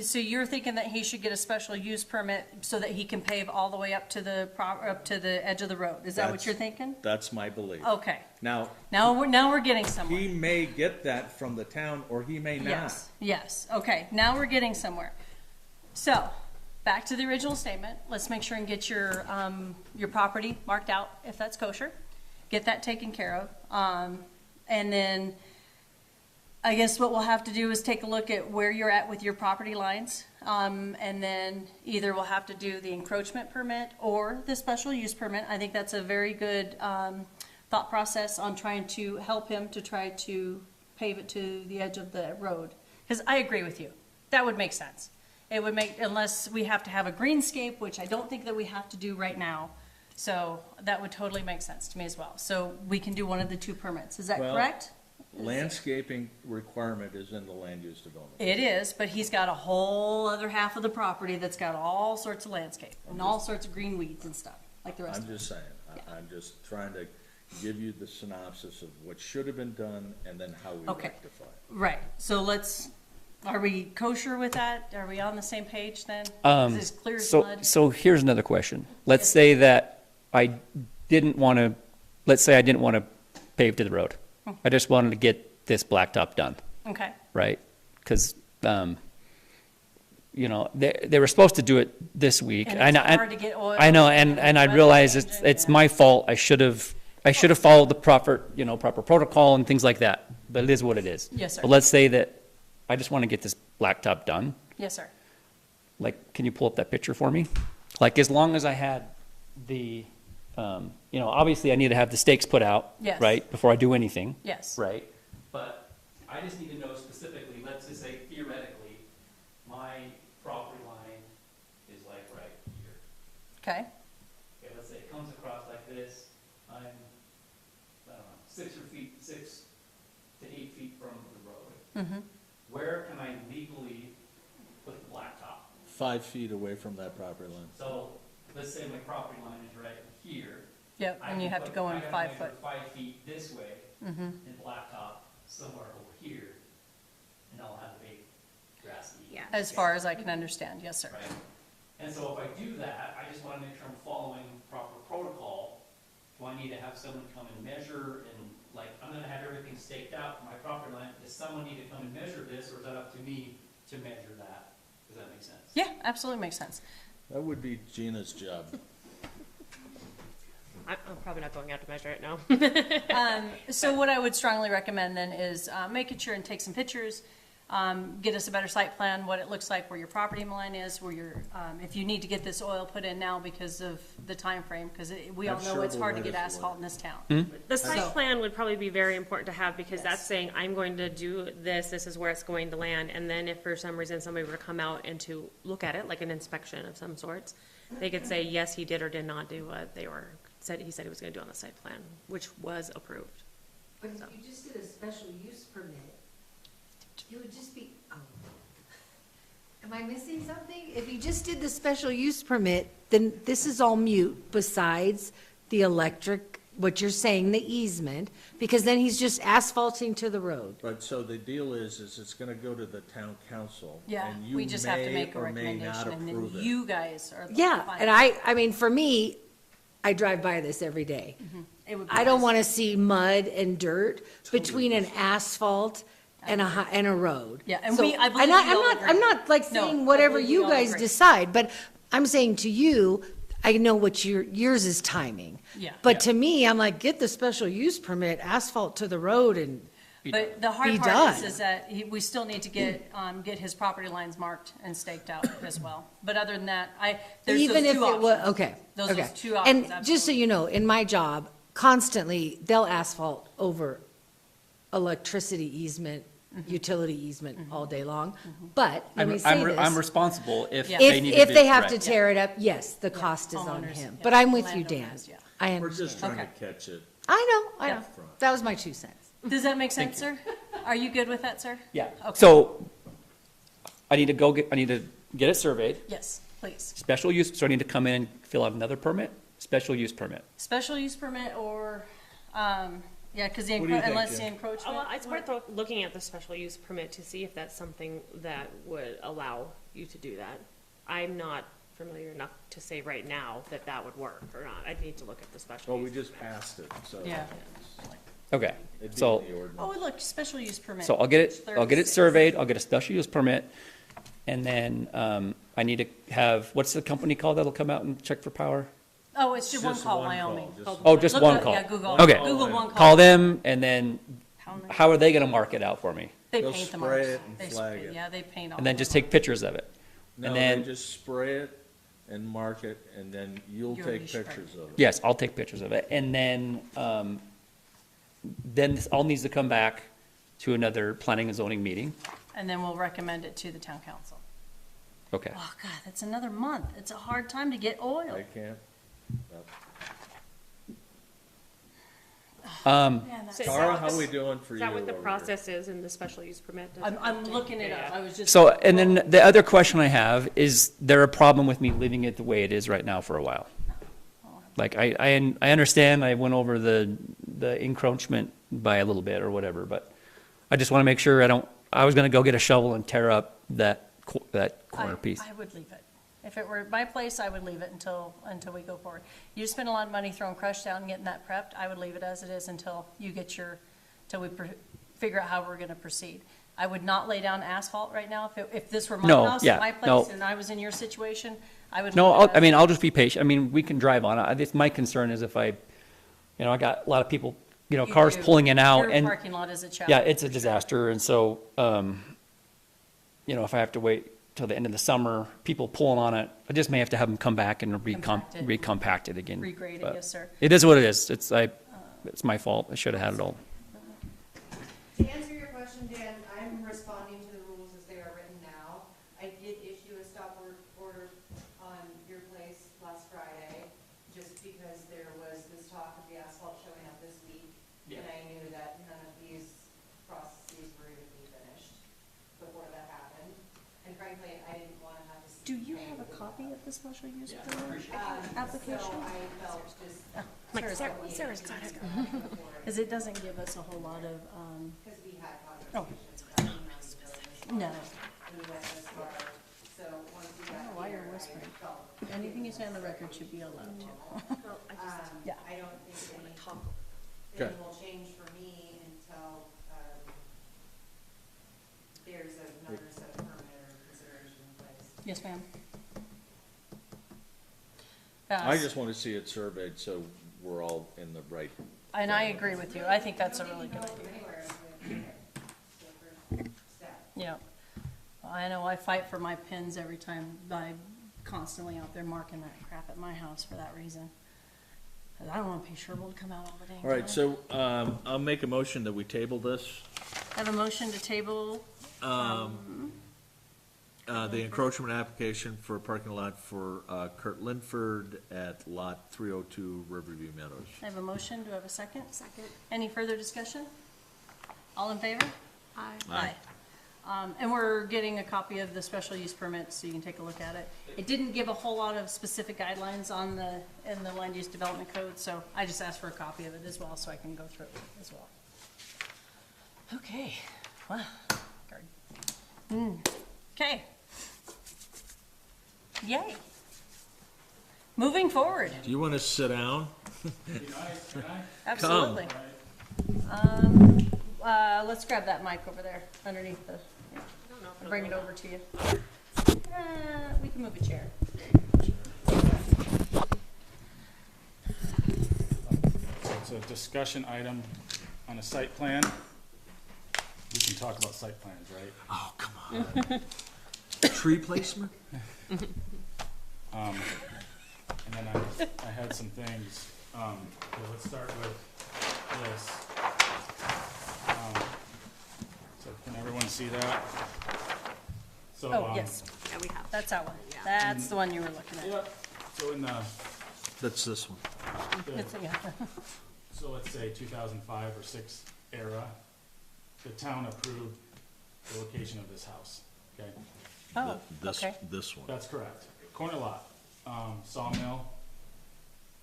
So you're thinking that he should get a special use permit so that he can pave all the way up to the edge of the road? Is that what That's- you're thinking? That's my belief. Okay. Now, Now we're getting somewhere. he may get that from the town, or he may not. Yes, yes, okay, now we're getting somewhere. So, back to the original statement, let's make sure and get your property marked out, if that's kosher. Get that taken care of, and then, I guess what we'll have to do is take a look at where you're at with your property lines. And then either we'll have to do the encroachment permit or the special use permit. I think that's a very good, thought process on trying to help him to try to pave it to the edge of the road. Because I agree with you. That would make sense. It would make, unless we have to have a greenscape, which I don't think that we have to do right now. So that would totally make sense to me as well. So we can do one of the two permits. Is that Well, correct? Landscaping requirement is in the land use development. It is, but he's got a whole other half of the property that's got all sorts of landscape and all sorts of green weeds and stuff, like the rest I'm of it. just saying, I'm just trying to give you the synopsis of what should have been done and then how we Okay. rectify it. Right, so are we kosher with that? Are we on the same page then? Is this clear as So, mud? so here's another question. Let's say that I didn't want to pave to the road. I just wanted to get this blacktop done, Okay, right? Because, they were supposed to do it this week. And I it's know, hard to get oil I know, and I weather realize changing, it's yeah. my fault. I should have I should have followed the proper protocol and things like that, but it is what it is. Yes, sir. But let's say that I just want to get this blacktop done. Yes, sir. Like, can you pull up that picture for me? Like, as long as I had the, obviously I need to have the stakes put out. Yes. Right, before I do anything. Yes. Right? But I just need to know specifically, let's just say theoretically, my property line is like right here. Okay. Okay, let's say it comes across like this, I'm, I don't know, 6 to 8 feet from the road. Mm-hmm. Where can I legally put the blacktop? 5 feet away from that property line. So, let's say my property line is right here. Yep, I and you can have to put- go I in gotta 5 measure foot. 5 feet this way, Mm-hmm. and blacktop somewhere over here, and I'll have a big grassy. Yeah. As far as I can understand, yes, sir. Right. And so if I do that, I just wanna make sure I'm following proper protocol. Do I need to have someone come and measure and, like, I'm gonna have everything staked out for my property line, does someone need to come and measure this, or is that up to me to measure that? Does that make sense? Yeah, absolutely makes sense. That would be Gina's job. I'm probably not going out to measure it, no. So what I would strongly recommend then is making sure and take some pictures, get us a better site plan, what it looks like, where your property line is, where your, if you need to get this oil put in now because of the time frame, because we all Have know it's Sherwood hard to write get us a asphalt in this town. The site So- plan would probably be very important to have, because that's saying, I'm going to do this, this is where it's going to land, and then if for some reason somebody were to come out and to look at it, like an inspection of some sorts, they could say, yes, he did or did not do what he said he was gonna do on the site plan, which was approved. But if you just did a special use permit, it would just be, oh. Am I missing something? If you just did the special use permit, then this is all mute besides the electric, what you're saying, the easement, because then he's just asphalting to the road. But so the deal is it's gonna go to the town council. Yeah, and you we just have to may make a or may not recommendation, and then approve it. you guys are the Yeah, final. and I mean, for me, I drive by this every day. It would be I don't nice. want to see mud and dirt between an asphalt and a road. Yeah, and So- I believe we all agree. I'm not like No, saying I whatever believe we you all guys agree. decide, but I'm saying to you, I know what yours is timing. Yeah. But to me, I'm like, get the special use permit, asphalt to the road and, But the hard be part is, done. is that we still need to get his property lines marked and staked out as well. But other than that, there's even those if it two was, options. okay. Those okay. are two options, And just so you know, in my job, constantly, they'll asphalt over electricity easement, utility easement all day long. But let me say this. I'm responsible if Yeah. they need to If do- they have to right. tear it up, yes, the cost is on Homeowners, him. yeah. But I'm with you, Dan. Landowners, yeah. I We're just understand. trying to Okay. catch it. I know. Yeah. That was my 2 cents. Does that make sense, sir? Are you good with that, sir? Yeah, Okay. so I need to get it surveyed, Yes, please. special use, so I need to come in and fill out another permit, special use permit. Special use permit or, yeah, because What do you think, unless the Jim? encroachment. Well, it's worth looking at the special use permit to see if that's something that would allow you to do that. I'm not familiar enough to say right now that that would work or not. I'd need to look at the special Well, use. we just passed it, so. Yeah. Okay, It'd be so, in the ordinance. Oh, look, special use permit. so I'll get page it 36. surveyed, I'll get a special use permit, and then, I need to have, what's the company called that'll come out and check for power? Oh, it's just one Just call, one call, Wyoming. just- Oh, just Look one up- call? Yeah, Google. Okay. Google one call. Call them, and then, Pound it. how are they gonna mark it out for me? They They'll paint them. spray ours. it and They flag spray- it. Yeah, they paint all. And then of just them. take pictures of it. No, And they then, just spray it and mark it, and then you'll You take already sprayed pictures of it. yes, I'll take pictures of it, and then this all needs to come back to another planning and zoning meeting. And then we'll recommend it to the town council. Okay. Oh, God, that's another month. It's a hard time to get oil. I can't. Yep. Um, Man, that's- So is Tara, that how what we the- doing for Is you that what the over here? process is in the special use permit? I'm looking it up. I was just. So, and then the other question I have, is there a problem with me leaving it the way it is right now for a while? Like, I understand, I went over the encroachment by a little bit or whatever, but I just want to make sure I was going to go get a shovel and tear up that corner piece. I would leave it. If it were my place, I would leave it until we go forward. You spend a lot of money throwing crush down and getting that prepped, I would leave it as it is until you get till we figure out how we're gonna proceed. I would not lay down asphalt right now. If this were my No, house, yeah, my place, no. and I was in your situation, I would. No, leave it as- I'll just be patient. I mean, we can drive on it. My concern is if I You know, I got a lot of people, you know, You cars do. pulling in and out, Your and parking lot is a challenge. yeah, it's a disaster. And so, you know, if I have to wait till the end of the summer, people pulling on it, I just may have to have them come back and Compact it. recompact it again. Regrade it, But yes, sir. It is what it is. It's my fault. I should have had it all. To answer your question, Dan, I'm responding to the rules as they are written now. I did issue a stop order on your place last Friday, just because there was this talk of the asphalt showing up this week. And I knew that none of these processes were going to be finished before that happened. And frankly, I didn't want to have to. Do you have a copy of the special use permit So application? I felt just. Like, Sarah's got it. Because it doesn't give us a whole lot of, Because we had oh, conversations. no. And we went this far, so once we I don't know got why here, you're I whispering. felt. Anything you say on the record should be allowed to. Yeah. I don't think Okay. anything will change for me until, there's another set of permit or consideration in place. Yes, ma'am. I just want to see it surveyed, so we're all in the right. And I agree with you. I think that's a really good idea. Anywhere with the first step. Yeah. I know I fight for my pins every time. I'm constantly out there marking that crap at my house for that reason. 'Cause I don't want to pay Sherwood to come out all the dang time. All right, so, I'll make a motion that we table this. I have a motion to table, The encroachment application for a parking lot for Kurt Linford at lot 302 Riverview Meadows. I have a motion. Do I have a second? Second. Any further discussion? All in favor? Aye. And we're getting a copy of the special use permit, so you can take a look at it. It didn't give a whole lot of specific guidelines in the land use development code, so I just asked for a copy of it as well, so I can go through it as well. Okay, wow. Okay. Yay. Moving forward, Do you want to sit down? absolutely. Let's grab that mic over there underneath the, I'll bring it over to you. We can move a chair. It's a discussion item on a site plan. We can talk about site plans, right? Oh, come on. Tree placement? And then I had some things, so let's start with this. So can everyone see that? So, Oh, yes, Yeah, we have. that's that one. That's the one you were looking at. Yep, so in the, That's this one. Yeah. so let's say 2005 or 6 era, the town approved the location of this house, okay? Oh, okay. This one. That's correct. Corner lot, sawmill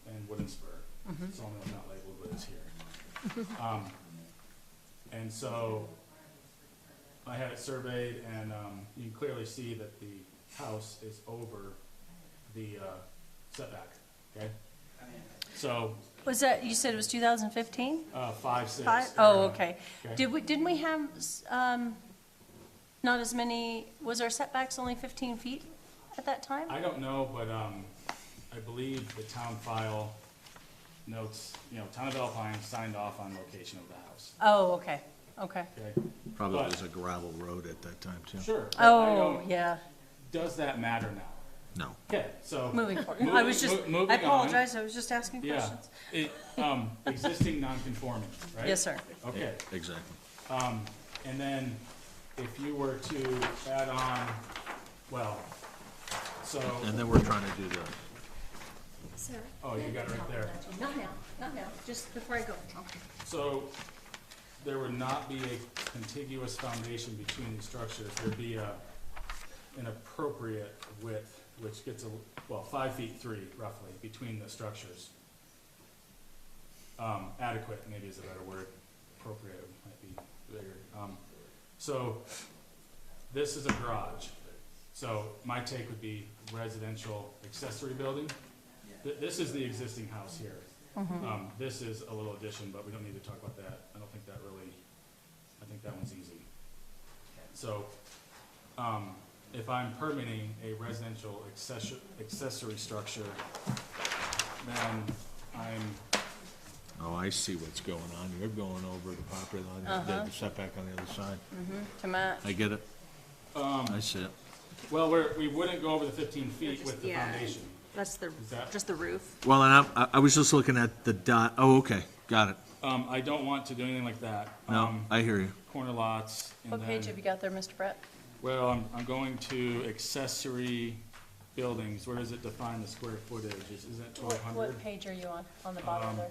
and wooden spur. Sawmill's not labeled, but it's here. And so I had it surveyed, and you can clearly see that the house is over the setback, okay? So, Was that, you said it was 2015? 5, 6. Oh, okay. Okay. Didn't we have, not as many, was our setbacks only 15 feet at that time? I don't know, but I believe the town file notes, Town of Alpine signed off on location of the house, Oh, okay, okay. okay? Probably But- was a gravel road at that time, too. Sure. but I Oh, don't- yeah, Does that matter now? No. Okay, so. moving forward. I Moving- was just, moving I on. apologize, I was just asking Yeah, questions. existing non-conforming, right? Yes, sir. Okay, Exactly. and then if you were to add on, well, so, And then we're trying to do the, oh, you got it right there. Not now, just before I go. Okay. So there would not be a contiguous foundation between these structures. There'd be an appropriate width, which gets 5 feet 3 roughly between the structures. Adequate maybe is a better word. Appropriate might be bigger. So this is a garage. So my take would be residential accessory building. This is the existing house here. This is a little addition, but we don't need to talk about that. I don't think that really, I think that one's easy. So, if I'm permitting a residential accessory structure, then I'm Oh, I see what's going on. You're going over the property line, the setback on the other side. To match. I get it. I see it. Well, we wouldn't go over the 15 feet with the foundation. That's the, Is that- just the roof. Well, and I was just looking at the dot, oh, okay, got it. I don't want to do anything like that. No, I hear you. Corner lots, and What page then, have you got there, Mr. Brett? well, I'm going to accessory buildings. Where does it define the square footage? Is that 1,200? What page are you on the bottom there?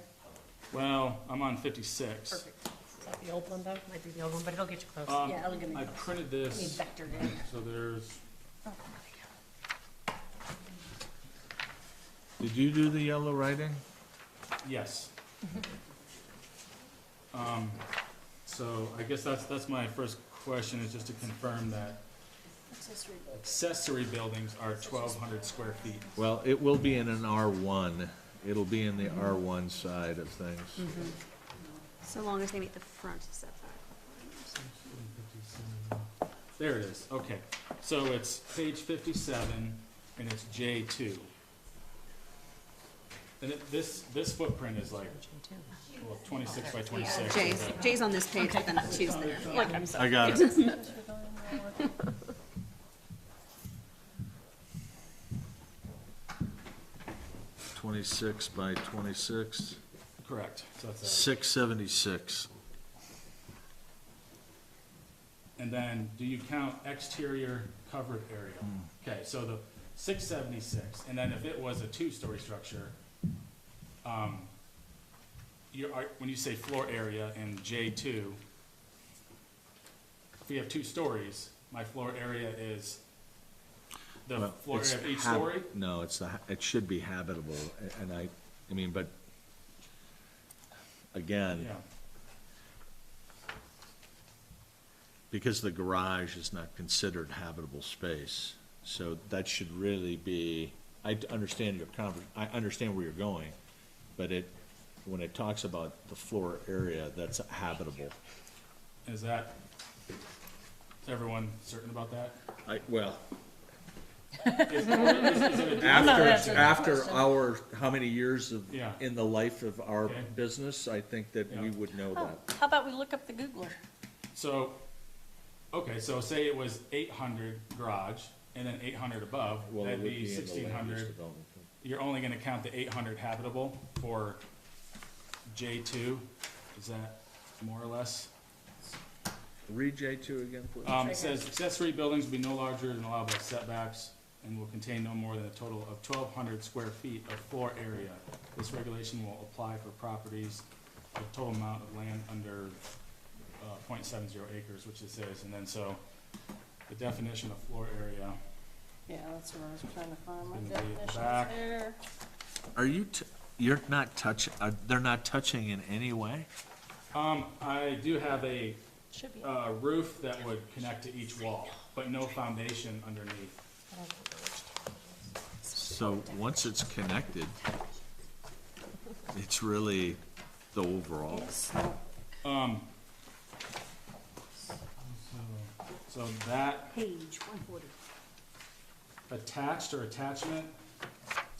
Well, I'm on 56. Perfect. Is that the old one though? Might be the old one, but it'll get you close. Yeah, I'll give you I those. printed Need this, vectored in. so there's, Oh, Did you do the yellow writing? yes. So I guess that's my first question, is just to confirm that accessory building. accessory buildings are 1,200 square feet. Well, it will be in an R1. It'll be in the R1 side of things. So long as they meet the front setback. There it is, okay. So it's page 57, and it's J2. And this footprint is like, well, 26 by 26. Jay's on this page, but then two's there. Like, I'm sorry. I got it. 26 by 26, Correct, so that's 676. And then, do you count exterior covered area? Okay, so the 676, and then if it was a two-story structure, when you say floor area in J2, if we have 2 stories, my floor area is the Well, floor it's area of each hab- story? No, it should be habitable, and I mean, but, again, Yeah, because the garage is not considered habitable space, so that should really be, I understand I understand where you're going, but when it talks about the floor area, that's habitable. is everyone certain about that? Well, Is it a- after our, how many years of, Yeah. in the life of our Okay. business, I think that we Yeah. would know Oh, that. how about we look up the Googler? So, okay, so say it was 800 garage, and then 800 above, Well, it that'd would be in the land use 1,600. development. You're only gonna count the 800 habitable for J2, is that more or less? Read J2 again, please. It says accessory buildings will be no larger than allowable setbacks and will contain no more than a total of 1,200 square feet of floor area. This regulation will apply for properties of total amount of land under 0.70 acres, which it says, and then so the definition of floor area, Yeah, that's what I was trying to find, my It's gonna be at the definitions back. there. Are you, you're not they're not touching in any way? I do have a Should be. roof that would connect to each wall, but no foundation underneath. So, once it's connected, it's really the overall. So that Page 140. attached or attachment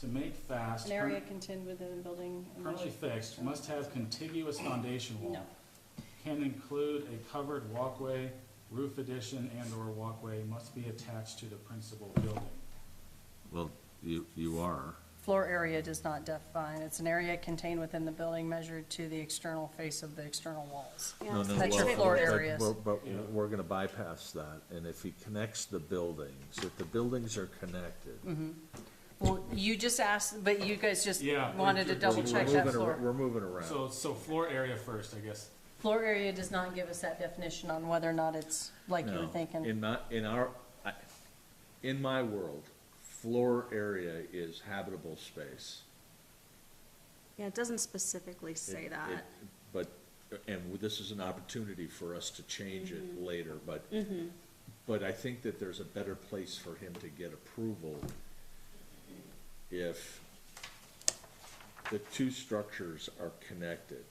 to make fast, An area contained within the building. and permanently measured- fixed, must have contiguous foundation wall. No. Can include a covered walkway, roof addition, and/or walkway must be attached to the principal building. Well, you are. Floor area does not define. It's an area contained within the building measured to the external face of the external walls. No, no, That's your well, floor but- areas. But we're gonna bypass that, and if he connects the buildings, if the buildings are connected. Well, you just asked, but you guys just Yeah, wanted to double check that floor. We're moving around. So floor area first, I guess. Floor area does not give us that definition on whether or not it's like you were No, thinking. in my world, floor area is habitable space. Yeah, it doesn't specifically say It- that. it- But, and this is an opportunity for us to change it later, but I think that there's a better place for him to get approval if the two structures are connected.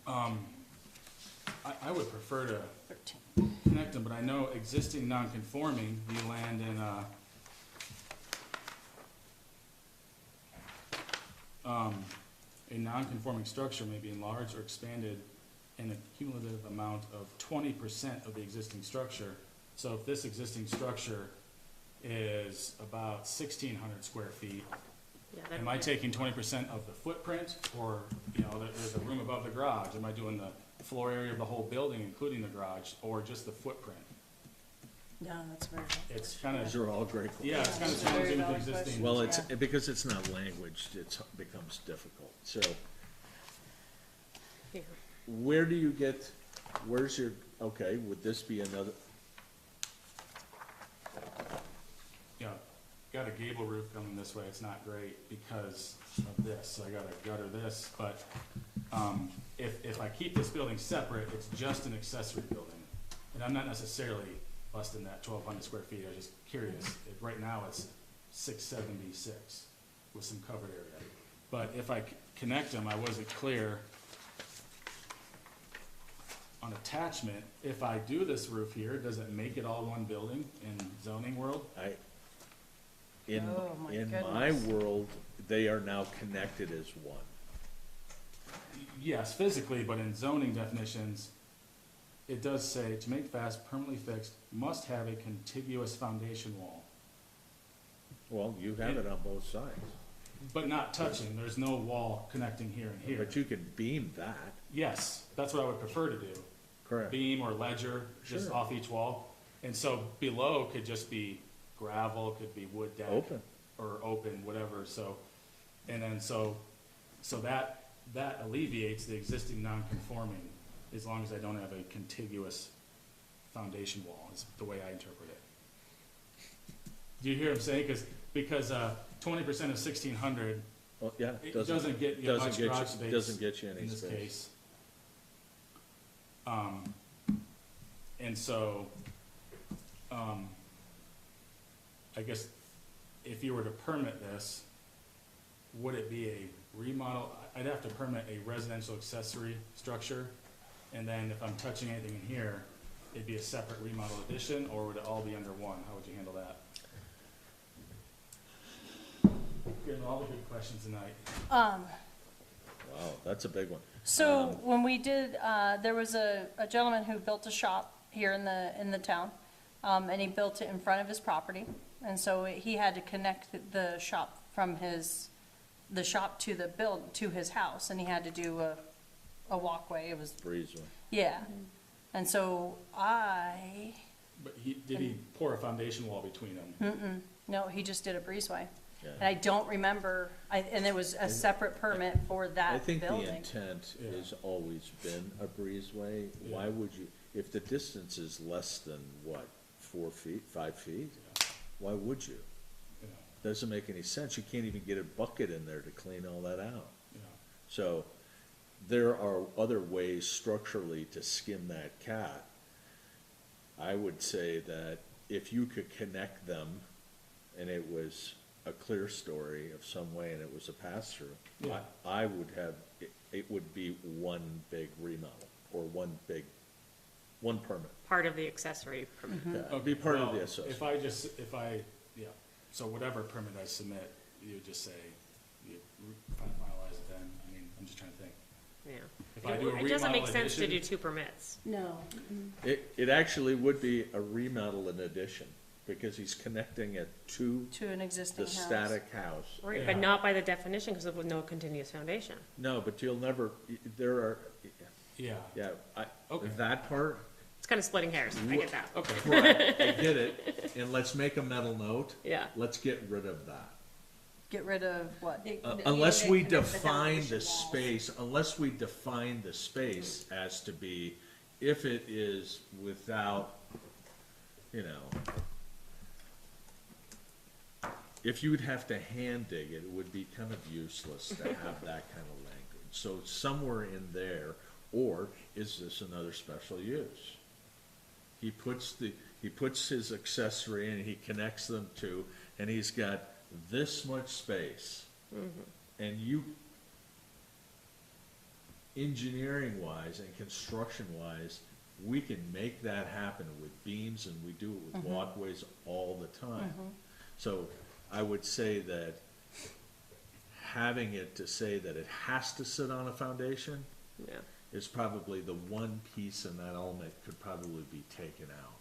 I would prefer to 13. connect them, but I know existing non-conforming, the land a non-conforming structure may be enlarged or expanded in a cumulative amount of 20% of the existing structure. So if this existing structure is about 1,600 square feet, Yeah, am I taking 20% of the footprint, or, you know, there's a room above the garage? Am I doing the floor area of the whole building, including the garage, or just the footprint? No, that's very. It's kind Those of, are all great questions. yeah, it's kind of It's a very challenging with the valid existing. Well, it's, Yeah. because it's not language, it becomes difficult. So Yeah. where do you get, where's your, okay, would this be another, You know, got a gable roof coming this way, it's not great because of this, so I gotta gutter this, but, if I keep this building separate, it's just an accessory building. And I'm not necessarily busting that 1,200 square feet, I was just curious, right now it's 676 with some covered area. But if I connect them, I wasn't clear on attachment, if I do this roof here, does it make it all one building in zoning world? in, Oh, my in my goodness. world, they are now connected as one. Yes, physically, but in zoning definitions, it does say, to make fast permanently fixed, must have a contiguous foundation wall. Well, you have it on both sides, But not touching, there's no wall connecting here and here. but you can beam that, Yes, that's what I would prefer to do. correct? Beam or ledger, just Sure. off each wall. And so below could just be gravel, could be wood deck. Open. Or open, whatever, so, and then so that alleviates the existing non-conforming, as long as I don't have a contiguous foundation wall, is the way I interpret it. Do you hear what I'm saying? Because 20% of 1,600, Well, yeah, it doesn't get you much garage space. Doesn't get you any in this space. case. And so, I guess if you were to permit this, would it be a remodel? I'd have to permit a residential accessory structure, and then if I'm touching anything in here, it'd be a separate remodel addition, or would it all be under one? How would you handle that? Getting all the good questions tonight. Wow, that's a big one. So when we did, there was a gentleman who built a shop here in the town, and he built it in front of his property. And so he had to connect the shop from the shop to to his house, and he had to do a walkway. It was, Breezeway. yeah. And so But did he pour a foundation wall between them? no, he just did a breezeway. Yeah. And I don't remember, and there was a separate permit for I that think the building. intent Yeah. has always been a breezeway. Why Yeah. would you, if the distance is less than, what, 4 feet, 5 feet? Why would you? Yeah, Doesn't make any sense. You can't even get a bucket in there to clean all that out. yeah. So there are other ways structurally to skin that cat. I would say that if you could connect them and it was a clear story of some way and it was a pass-through, Yeah. I would have, it would be one big remodel or one permit. Part of the accessory permit. Yeah, it'd be part of Well, the assessment. yeah, so whatever permit I submit, you would just say, you finalize it then, I mean, I'm just trying to think. Yeah. If I do a It doesn't make remodel sense to do addition- 2 permits. No. It actually would be a remodel in addition, because he's connecting it to To an existing the house. static house. Right, Yeah. but not by the definition because of no continuous foundation. No, but you'll never, there are, Yeah, yeah, Okay. that part, It's kind of splitting hairs, I get that. okay. right, I get it, and let's make a mental note, Yeah. let's get rid of that. Get rid of what? Unless we define the space, unless we define the space as to be, if it is without, you know, if you'd have to hand dig it, it would be kind of useless to have that kind of language. So somewhere in there, or is this another special use? He puts his accessory in, he connects them to, and he's got this much space. And you, engineering wise and construction wise, we can make that happen with beams, and we do it with walkways all the time. So I would say that having it to say that it has to sit on a foundation Yeah. is probably the one piece in that element could probably be taken out.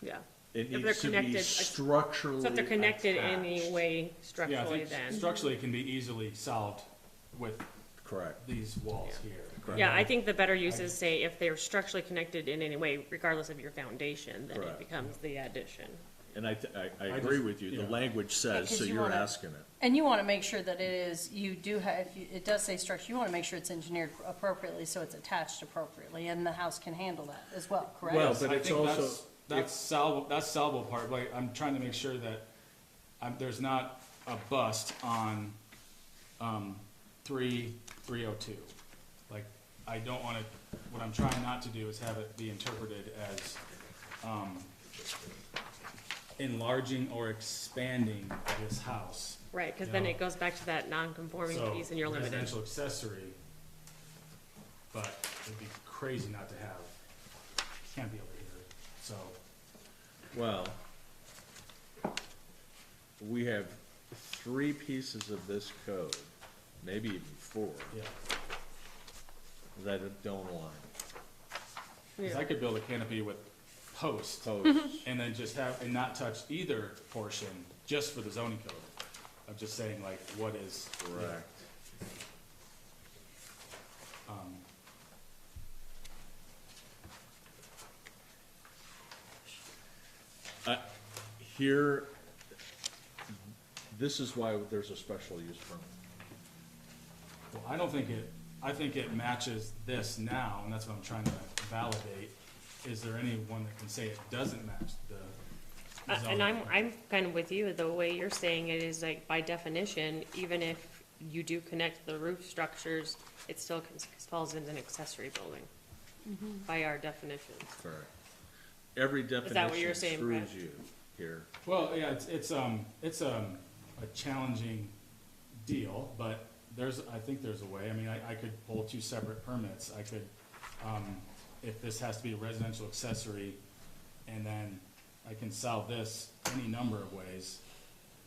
Yeah. It If they're needs to be connected, structurally So if they're connected in any attached. way Yeah, I structurally, think then. structurally it can be easily solved with Correct. these walls here. Yeah, I think the better use is say if they're structurally connected in any way, regardless of your foundation, then it Correct. becomes the addition. And I agree with you, the yeah. language says, 'cause so you you're wanna- asking it. And you want to make sure that it is, you do have, if it does say structure, you want to make sure it's engineered appropriately, so it's attached appropriately, and the house can handle that as well, correct? Well, Yes, but I it's think also- that's salvable part, like, I'm trying to make sure that, there's not a bust on, 302. Like, I don't wanna, what I'm trying not to do is have it be interpreted as, enlarging or expanding this house. Right, because You then know, it goes back to that non-conforming So, piece and you're limited. residential accessory, but it'd be crazy not to have, can't be over here, so. Well, we have 3 pieces of this code, maybe even 4, Yeah, that don't align. 'cause I could build a canopy with posts, Posts. and then just have, and not touch either portion, just for the zoning code. I'm just saying, like, what is. Correct. Um, Here, this is why there's a special use permit. Well, I don't think I think it matches this now, and that's what I'm trying to validate. Is there anyone that can say it doesn't match the zoning? And I'm kind of with you, the way you're saying it is like, by definition, even if you do connect the roof structures, it still falls into an accessory building, by our definitions. Correct. Every that what you're definition saying, screws Brett? you here. Well, yeah, it's a challenging deal, but I think there's a way. I mean, I could pull 2 separate permits. I could, if this has to be a residential accessory, and then I can solve this any number of ways.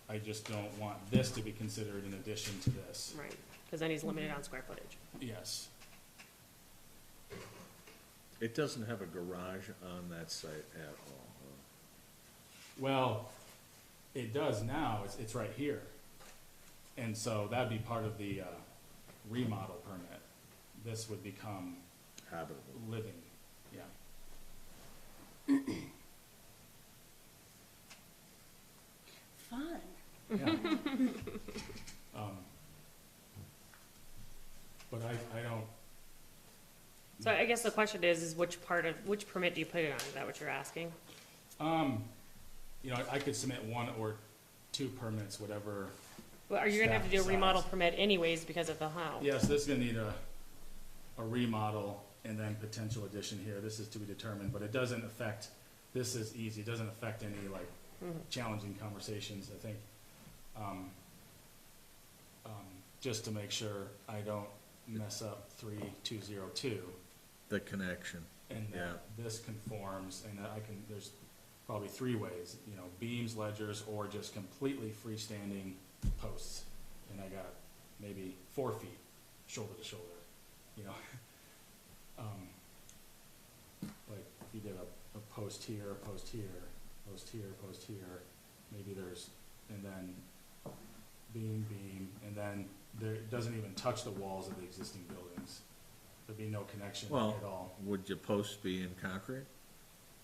I just don't want this to be considered in addition to this. Right, because then he's limited on square footage. Yes. It doesn't have a garage on that site at all. Well, it does now. It's right here. And so that'd be part of the remodel permit. This would become Habitable. living, yeah. Fun. Yeah. But I don't, So I guess the question is which permit do you put it on? Is that what you're asking? you know, I could submit 1 or 2 permits, whatever. Well, are you gonna have to do a Staff remodel decides. permit anyways because of the house? Yes, this is gonna need a remodel and then potential addition here. This is to be determined, but it doesn't affect, this is easy. It doesn't affect any like challenging conversations, I think. Just to make sure I don't mess up 3202 The connection. and Yeah. that this conforms and that there's probably 3 ways, you know, beams, ledgers, or just completely freestanding posts. And I got maybe 4 feet, shoulder to shoulder, you know. Like if you did a post here, a post here, post here, post here, maybe there's, and then beam, and then it doesn't even touch the walls of the existing buildings. There'd be no connection Well, at all. would your posts be in concrete?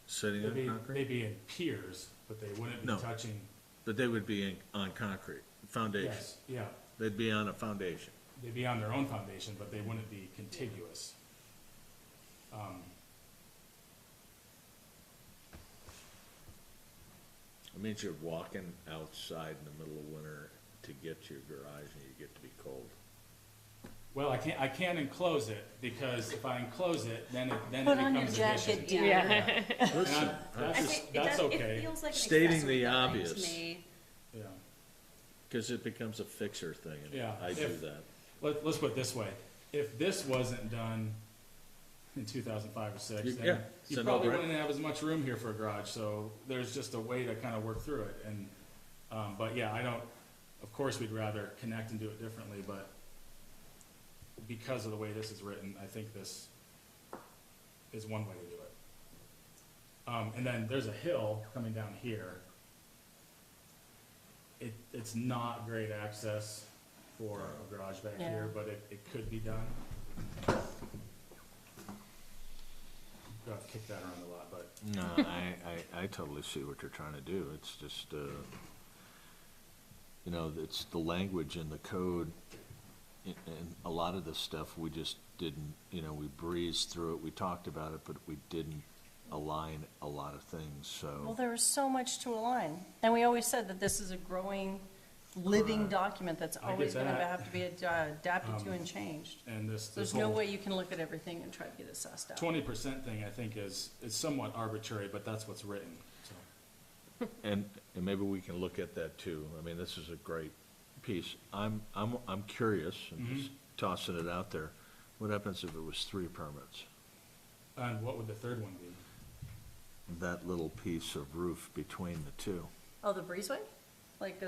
Sitting They'd in concrete? they'd be in piers, but they wouldn't be No. touching, But they would be on concrete, foundation. yes, yeah. They'd be on a foundation. They'd be on their own foundation, but they wouldn't be contiguous. It means you're walking outside in the middle of winter to get to your garage and you get to be cold. Well, I can't enclose it, because if I enclose it, then it Put on your becomes jacket, addition. dear. Yeah. Listen, That's okay, feels like an Stating accessory the building obvious. to me. yeah. because it becomes a fixer thing, and Yeah, I do that. Let's put it this way, if this wasn't done in 2005 or 6, Yeah, then it's you a probably no-brainer. wouldn't have as much room here for a garage, so there's just a way to kind of work through it, and, but yeah, I don't, of course, we'd rather connect and do it differently, but because of the way this is written, I think this is one way to do it. And then there's a hill coming down here. It's not great access for a garage back Yeah. here, but it could be done. I'll have to kick that around a lot, but. No, I totally see what you're trying to do. It's just, you know, it's the language in the code, and a lot of this stuff, we just didn't, you know, we breezed through it, we talked about it, but we didn't align a lot of things, Well, so. there was so much to align. And we always said that this is a growing, living document that's I get always gonna that. have to be adapted to and changed. And this There's no whole way you can look at everything and try to get it sussed out. 20% thing, I think, is somewhat arbitrary, but that's what's written, so. And maybe we can look at that too. I mean, this is a great piece. I'm curious, and just tossing it out there. What happens if it was 3 permits? And what would the third one be? That little piece of roof between the two. Oh, the breezeway? Like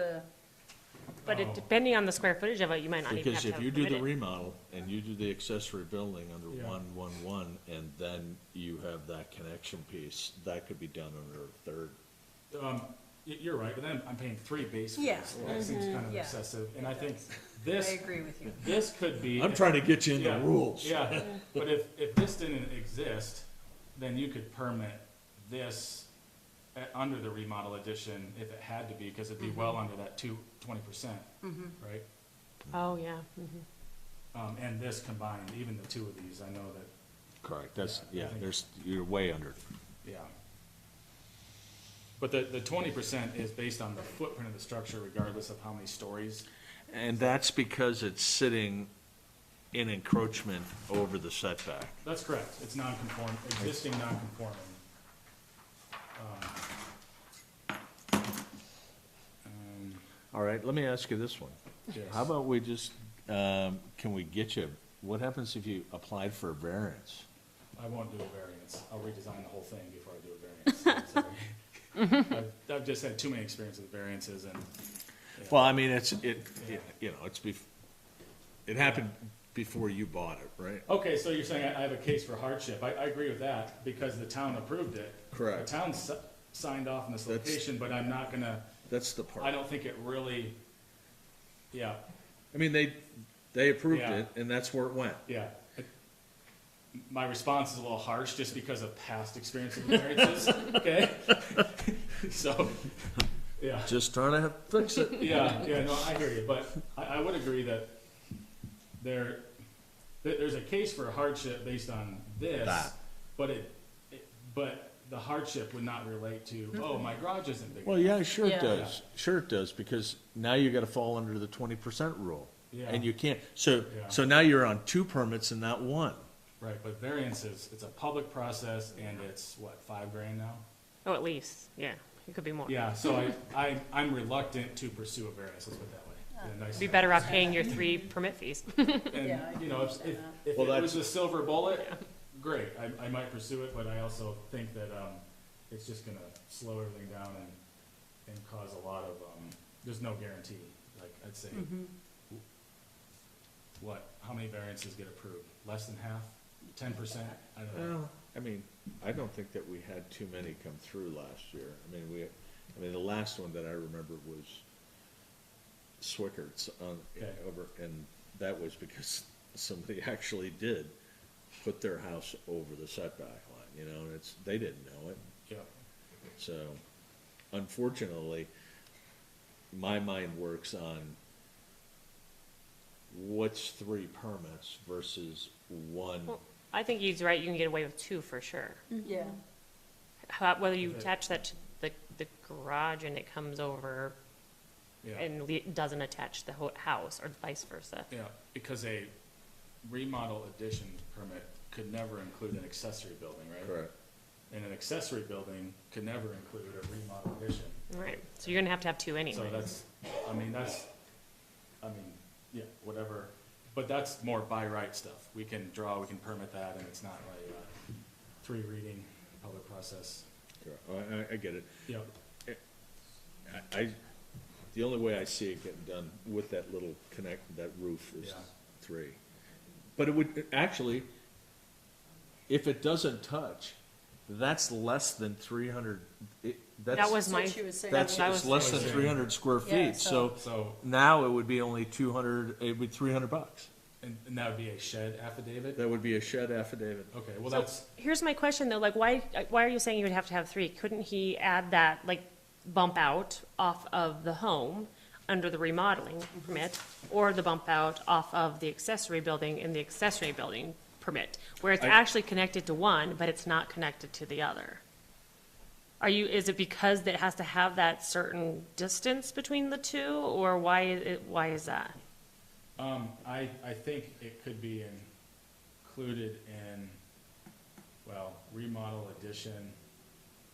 But Oh. depending on the square footage of it, you might not even have Because to if have you do the permitted. remodel and you do the accessory building under Yeah. 111, and then you have that connection piece, that could be done under a third. You're right, but then I'm paying 3 base fees. Yeah. That seems kind of Yeah. excessive, and I think I this, agree with you. this could be. I'm trying to get you in the Yeah, rules. Yeah, but if this didn't exist, then you could permit this under the remodel addition if it had to be, because it'd be well under that 20%, right? Oh, yeah. Mhm. And this combined, even the 2 of these, I know that, Correct, that's, Yeah, I yeah, think- there's, you're way under. yeah. But the 20% is based on the footprint of the structure regardless of how many stories. And that's because it's sitting in encroachment over the setback. That's correct, it's non-conform, existing non-conforming. All right, let me ask you this one. Yes. How about we just, can we get you, what happens if you applied for a variance? I won't do a variance. I'll redesign the whole thing before I do a variance. I'm sorry. I've just had too many experiences with variances and. yeah. Well, I mean, you know, it happened before you bought it, right? Okay, so you're saying I have a case for hardship. I agree with that because the town approved it. Correct. The town signed off on this That's- location, but I'm not gonna, That's the I part. don't think it really, yeah, I mean, they approved Yeah. it, and that's where it went. yeah. My response is a little harsh just because of past experiences with variances, okay? So, yeah. Just trying to fix it. Yeah, no, I hear you, but I would agree that there's a case for hardship based on this, That. but but the hardship would not relate to, oh, my garage isn't big Well, enough. yeah, sure it Yeah. does. Sure it does, because now you gotta fall under the 20% rule. Yeah. And you can't, so Yeah. now you're on 2 permits and not 1. Right, but variances, it's a public process and it's, what, $5,000 now? Oh, at least, yeah. It could be more. Yeah, so I'm reluctant to pursue a variance, let's put it that way. in a nice Be way. better off paying your 3 permit fees. And, Yeah, I you know, if understand if Well, it was that's- a silver bullet, great, I might pursue it, but I also think that, it's just gonna slow everything down and cause a lot of, there's no guarantee, like, I'd say, how many variances get approved? Less than half? 10%? I don't know. Well, I mean, I don't think that we had too many come through last year. I mean, the last one that I remember was Swickert's Okay. over, and that was because somebody actually did put their house over the setback line, you know, and they didn't know it. Yeah. So, unfortunately, my mind works on what's 3 permits versus 1. Well, I think he's right, you can get away with 2 for sure. Yeah. Whether you Okay. attach that to the garage and it comes over Yeah. and doesn't attach the whole house or vice versa. Yeah, because a remodel addition permit could never include an accessory building, right? Correct. And an accessory building could never include a remodel addition. Right, so you're gonna have 2 anyway. So yeah, whatever, but that's more by right stuff. We can permit that, and it's not like a 3 reading public process. I get it. Yeah, the only way I see it getting done with that little that roof is Yeah. 3. But it would, actually, if it doesn't touch, that's less than 300, That was That's my, what she was saying. That's, that it's was less than saying. 300 square Yeah, feet, so- so now it would be only 200, it would be $300. And that would be a shed affidavit? That would be a shed affidavit. Okay, well, So that's, here's my question though, like why are you saying you would have to have 3? Couldn't he add that, like bump out off of the home under the remodeling permit, or the bump out off of the accessory building in the accessory building permit, where it's actually connected to one, but it's not connected to the other? Is it because it has to have that certain distance between the two, or why is that? I think it could be included in, well, remodel addition.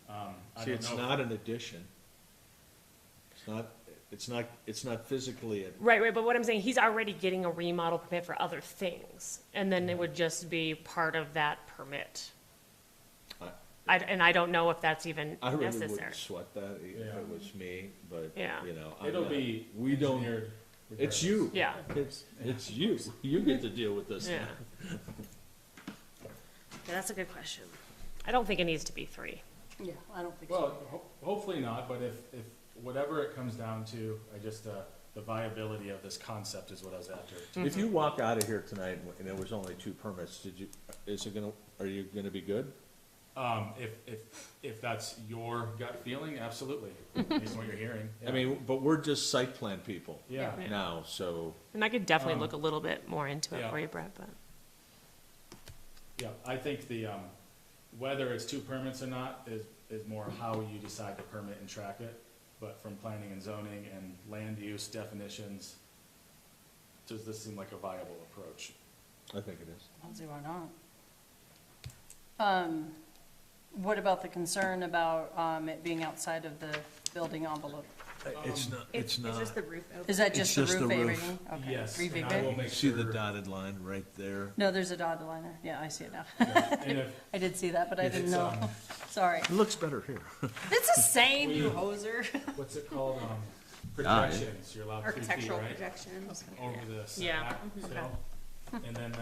I See, don't it's know. not an addition. It's not physically a, Right, but what I'm saying, he's already getting a remodel permit for other things, and then it would just be part of that permit. And I don't know if that's even I really necessary. wouldn't sweat that if Yeah. it was me, but, Yeah. you know. I'm It'll not- be We don't, engineered it's regardless. you. Yeah. It's you. You get to deal with this Yeah. now. Yeah, that's a good question. I don't think it needs to be 3. Yeah, I don't think Well, so. hopefully not, but if whatever it comes down to, the viability of this concept is what I was after. If you walk out of here tonight and there was only 2 permits, are you gonna be good? If that's your gut feeling, absolutely, based on what you're hearing. I Yeah. mean, but we're just site plan people Yeah. Yeah. now, so. And I could definitely look a little bit more into it yeah. for you, Brett, but. Yeah, I think whether it's 2 permits or not is more how you decide to permit and track it. But from planning and zoning and land use definitions, does this seem like a viable approach? I think it is. I don't see why not. What about the concern about, it being outside of the building envelope? It's not, it's not. It's just the roof over. Is that It's just the just the roof roof. everything? Okay. Yes, Roof and I everything? will make See the sure- dotted line right there? No, there's a dotted line there. Yeah, I see it now. And if I did see that, but I if didn't it's, know. Sorry. It looks better here. It's the same, you hoser. What's it called, projections, you're allowed 3 feet, Architectural right? projections. Over the Yeah. setback, so, and then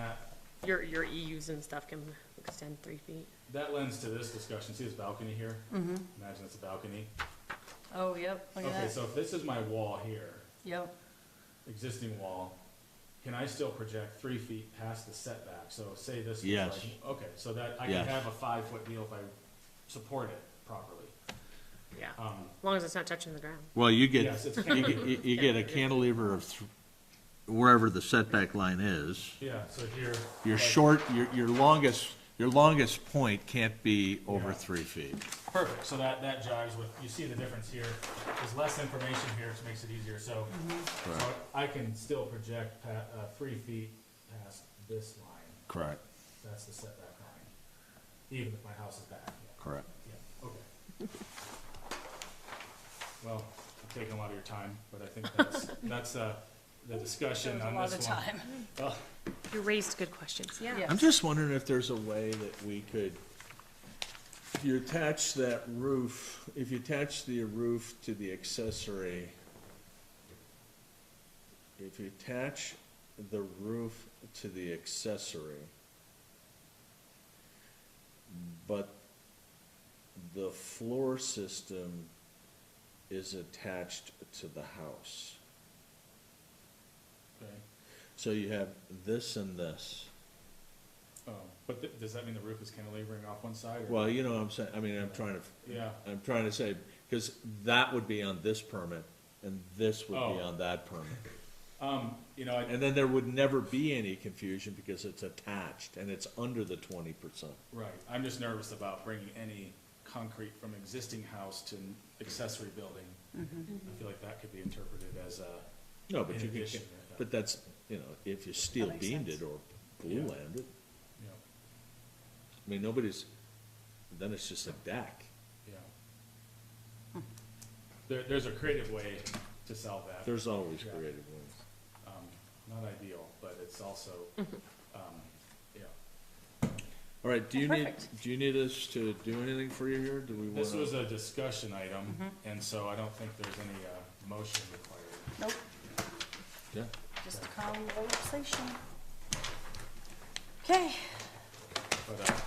Your EUs and stuff can extend 3 feet. that lends to this discussion, see this balcony here? Imagine it's a balcony. Oh, yep, look at Okay, that. so if this is my wall here, Yep. existing wall, can I still project 3 feet past the setback? So say this was Yes. like, okay, so that I Yes. can have a 5-foot deal if I support it properly. Yeah, as long as it's not touching the ground. Well, you Yes, it's you get a cantilever of wherever the setback line is. Yeah, so here. Your like- short, your longest point can't be over Yeah. 3 feet. Perfect, so that jives with, you see the difference here, there's less information here, which makes it easier, so, Correct. so I can still project 3 feet past this line, Correct. that's the setback line, even if my house is back, yeah. Correct. Yeah, okay. Well, I'm taking a lot of your time, but I think that's the discussion That was on a lot this of one. time. Well, You raised good questions, yeah. Yes. I'm just wondering if there's a way that we could, if you attach that roof, if you attach the roof to the accessory, if you attach the roof to the accessory, but the floor system is attached to the house. okay. So you have this and this. Oh, but does that mean the roof is cantilevering off one side? Or? Well, you know what I'm saying, I mean, I'm Yeah, trying to say, because that would be on this permit, and this would be Oh. on that permit. you know, And then there would never be any confusion because it's attached and it's under the 20%. right, I'm just nervous about bringing any concrete from existing house to an accessory building. I feel like that could be interpreted as No, but in you can, addition. but that's, you know, if you steel makes beamed sense. it or Yeah. glue lamed it, Yeah, I mean, nobody's, then it's just a deck. yeah. There's a creative way to solve that. There's always Yeah. creative ways. Not ideal, but it's also, yeah. All right, do Perfect. you need us to do anything for you here? Do we want This to? was a discussion item, and so I don't think there's any motion required. Nope, Yeah. just a conversation. Okay, But,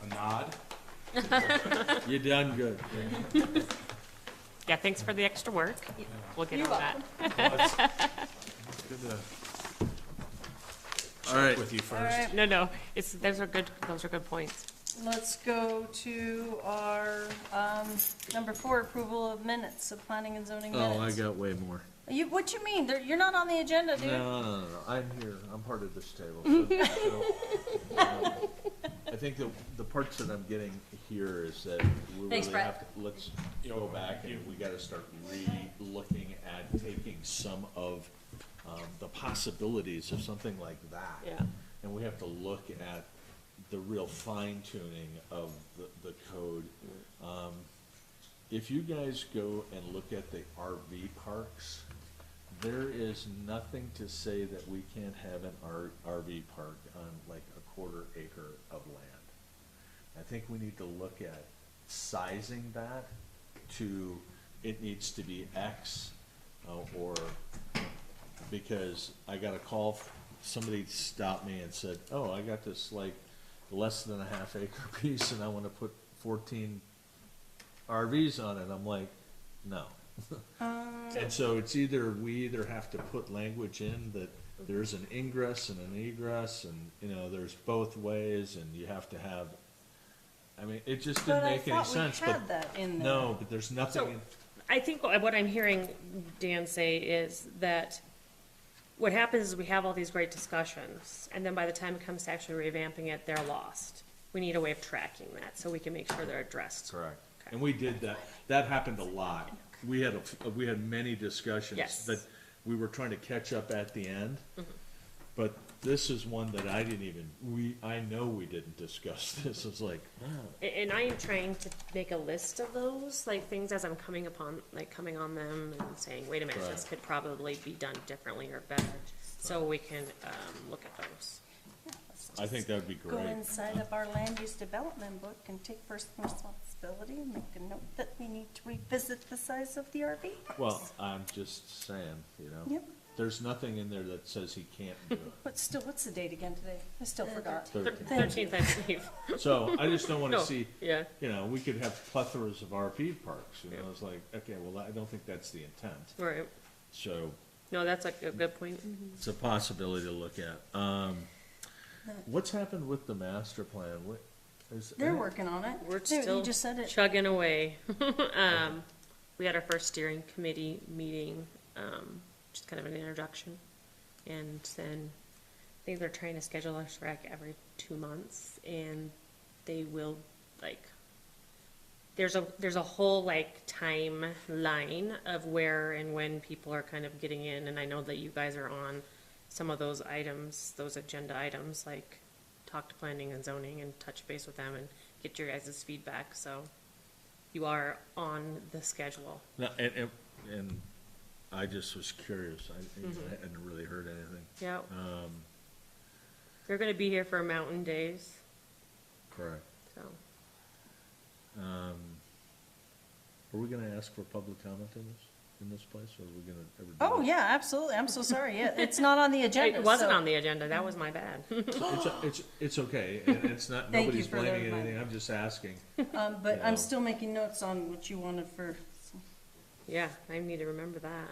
a nod? You done good. Yeah, thanks for the extra work. We'll get You're on that. Well, it's good to All right. check with you all first. right, No, those are good points. let's go to our, number 4, approval of minutes, of planning and zoning minutes. Oh, I got way more. What you mean? You're not on the agenda, dude. No. I'm here. I'm part of this table. I think the parts that I'm getting here is that we Thanks, really Brett. have to, let's go back and we gotta start re-looking at taking some of, the possibilities of something like that. Yeah. And we have to look at the real fine tuning of the code. If you guys go and look at the RV parks, there is nothing to say that we can't have an RV park on like a quarter acre of land. I think we need to look at sizing that to, it needs to be X, or, because I got a call, somebody stopped me and said, oh, I got this like less than a half acre piece and I wanna put 14 RVs on it. I'm like, no. And so it's we either have to put language in that there's an ingress and an egress and, there's both ways and you have to have, I mean, it just didn't make any sense, But I but. thought we had that in there. No, but there's nothing in. I think what I'm hearing Dan say is that what happens is we have all these great discussions, and then by the time it comes to actually revamping it, they're lost. We need a way of tracking that, so we can make sure they're addressed. Correct. And we did that. That happened a lot. We had many discussions. Yes. But we were trying to catch up at the end. Mhm. But this is one that I didn't even, I know we didn't discuss this. It's like, oh. And I am trying to make a list of those, like, things as I'm coming on them and saying, wait a minute, this Right. could probably be done differently or better, so we can, look at those. I think that would be Go great. inside of our land use development book and take personal responsibility and make a note that we need to revisit the size of the RV parks. Well, I'm just saying, Yep. there's nothing in there that says he can't do it. But still, what's the date again today? I still forgot. 13th, I believe. So I just don't wanna No, see, yeah. we could have plethoras of RV parks, it's like, okay, well, I don't think that's the intent. Right. So No, that's a good point. it's a possibility to look at. What's happened with the master plan? They're working on it. We're Dude, still you just said it. chugging away. We had our first steering committee meeting, just kind of an introduction. And then I think they're trying to schedule us for like every 2 months, and they will, like, there's a whole like timeline of where and when people are kind of getting in, and I know that you guys are on some of those items, those agenda items, like talk to planning and zoning and touch base with them and get your guys' feedback, so you are on the schedule. No, and I just was curious. I hadn't really heard anything. Yeah. They're gonna be here for Mountain Days, Correct. so. Are we gonna ask for public comment in this place, or are we gonna ever do Oh, that? yeah, absolutely. I'm so sorry. Yeah, it's not on the agenda. It wasn't so- on the agenda, that was my bad. It's okay, and it's not, Thank you nobody's for the blaming reminder. anything, I'm just asking. But You I'm know. still making notes on what you wanted for, Yeah, I need to remember that.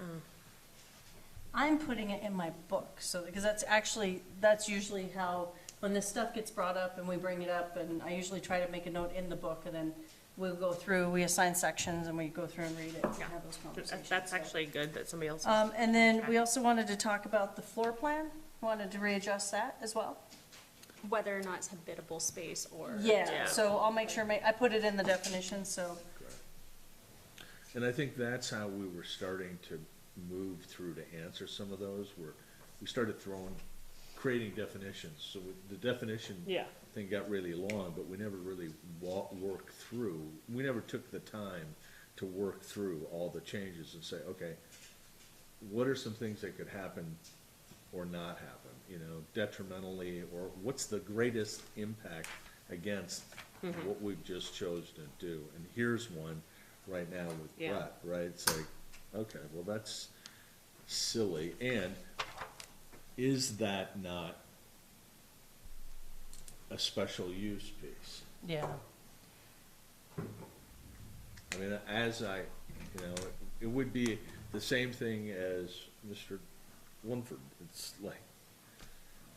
I'm putting it in my book, so, because that's usually how, when this stuff gets brought up and we bring it up, and I usually try to make a note in the book, and then we'll go through, we assign sections, and we go through and read it and have those conversations. That's so. actually good that somebody else. And then we also wanted to talk about the floor plan, wanted to readjust that as well. Whether or not it's habitable space or. Yeah, so I'll make sure, I put it in the definition, so. And I think that's how we were starting to move through to answer some of those, where we started creating definitions. So the definition Yeah. thing got really long, but we never really worked through, we never took the time to work through all the changes and say, okay, what are some things that could happen or not happen, detrimentally, or what's the greatest impact against what we've just chosen to do? And here's one right now with Yeah. Brett, right? It's like, Okay, well, that's silly, and is that not a special use piece? Yeah. I mean, it would be the same thing as Mr. Winford. It's like,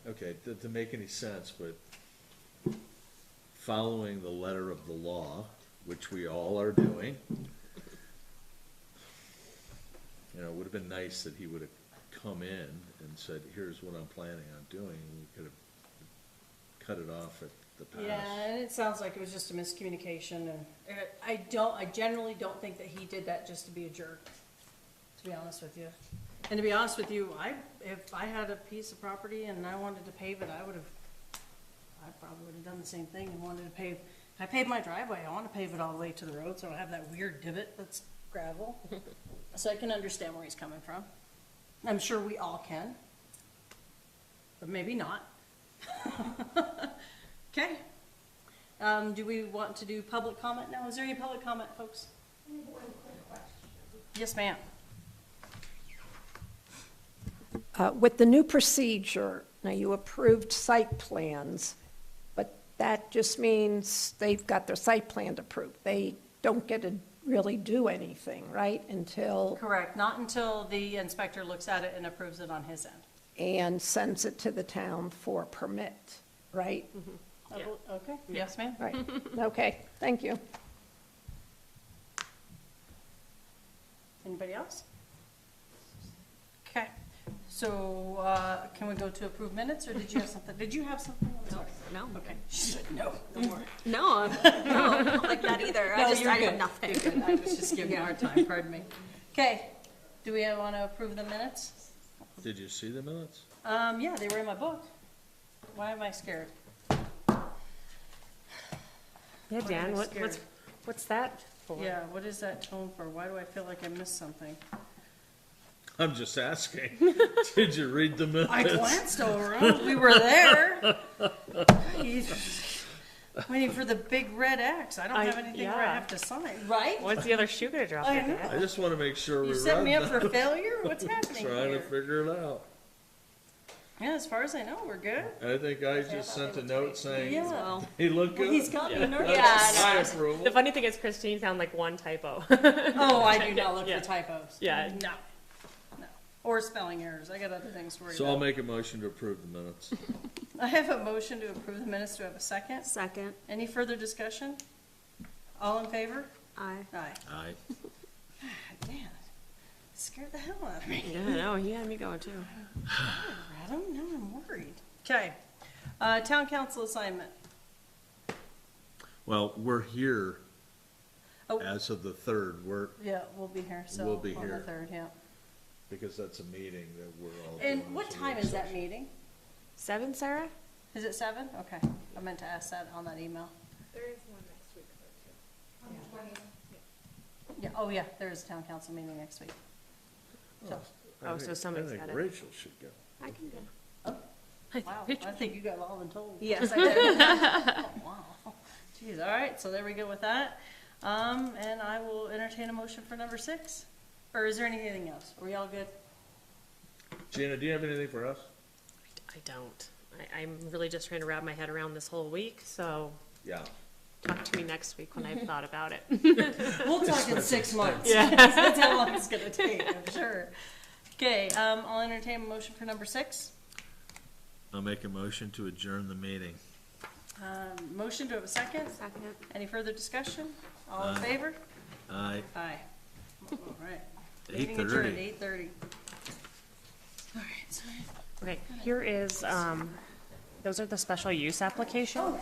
okay, to make any sense, but following the letter of the law, which we all are doing, it would have been nice that he would have come in and said, here's what I'm planning on doing, and we could have cut it off at the pass. Yeah, and it sounds like it was just a miscommunication, and I generally don't think that he did that just to be a jerk, to be honest with you. And to be honest with you, if I had a piece of property and I wanted to pave it, I probably would have done the same thing and wanted to pave. I paved my driveway, I want to pave it all the way to the road, so I don't have that weird divot that's gravel. So I can understand where he's coming from. I'm sure we all can, but maybe not. Okay. Do we want to do public comment now? Is there any public comment, folks? Yes, ma'am. With the new procedure, now you approved site plans, but that just means they've got their site plan approved. They don't get to really do anything, right, until, Correct, not until the inspector looks at it and approves it on his end. and sends it to the town for permit, right? Okay, yes, ma'am. Right, okay, thank you. Anybody else? Okay, so, can we go to approved minutes, or did you have something? Did you have something? I'm sorry. No. Okay. No, don't worry. No, no, not like that either. No, I you're have good. nothing. You're good. I was just giving you a hard time, pardon me. Okay, do we want to approve the minutes? Did you see the minutes? Yeah, they were in my book. Why am I scared? Yeah, Why am Dan, I what's, scared? what's that for? Yeah, what is that tone for? Why do I feel like I missed something? I'm just asking. Did you read the minutes? I glanced over them. We were there. Waiting for the big red X. I don't have anything where I have to sign, right? When's the other shoe gonna drop? I like know. that? I just want to make sure we You read set me up them. for failure? What's happening Trying to here? figure it out. Yeah, as far as I know, we're good. I think I just sent a note saying, Yeah. Well, he looked Well, good. he's got me nervous. Yeah, My no. approval. The funny thing is Christine found like one typo. Oh, I do not look Yeah. for typos. Yeah. No. No. Or spelling errors. I got other things to worry So I'll about. make a motion to approve the minutes. I have a motion to approve the minutes. Do I have a second? second, Any further discussion? All in favor? I. Aye. Aye. God, man, scared the hell out of me. Yeah, no, he had me going too. Adam, now I'm worried. Okay. Town council assignment. Well, we're here Oh. as of the 3rd. We're, Yeah, we'll be here, so. We'll be on the here. 3rd, yeah. because that's a meeting that we're all doing. And what as a time work is that session. meeting? 7, Sarah? Is it 7? Okay. I meant to ask that on that email. There is one next week, though, too. On the 20th. Yeah, oh yeah, there is a town council meeting next week. So, I Oh, so think- somebody's I got think it. Rachel should go. I can go. wow, I think you got voluntold. Yes, I did. Oh, wow. Jeez, all right, so there we go with that. And I will entertain a motion for number 6. Or is there anything else? Are we all good? Gina, do you have anything for us? I don't. I'm really just trying to wrap my head around this whole week, so Yeah. talk to me next week when I've thought about it. We'll talk in 6 months. Yeah. That's how long it's gonna take, I'm sure. Okay, I'll entertain a motion for number 6. I'll make a motion to adjourn the meeting. Motion, do I have a second? Second. Any further discussion? All in Aye. favor? Aye. Aye. All right. Meeting adjourned at 8:30. All right, so Okay, here is, those are the special use applications.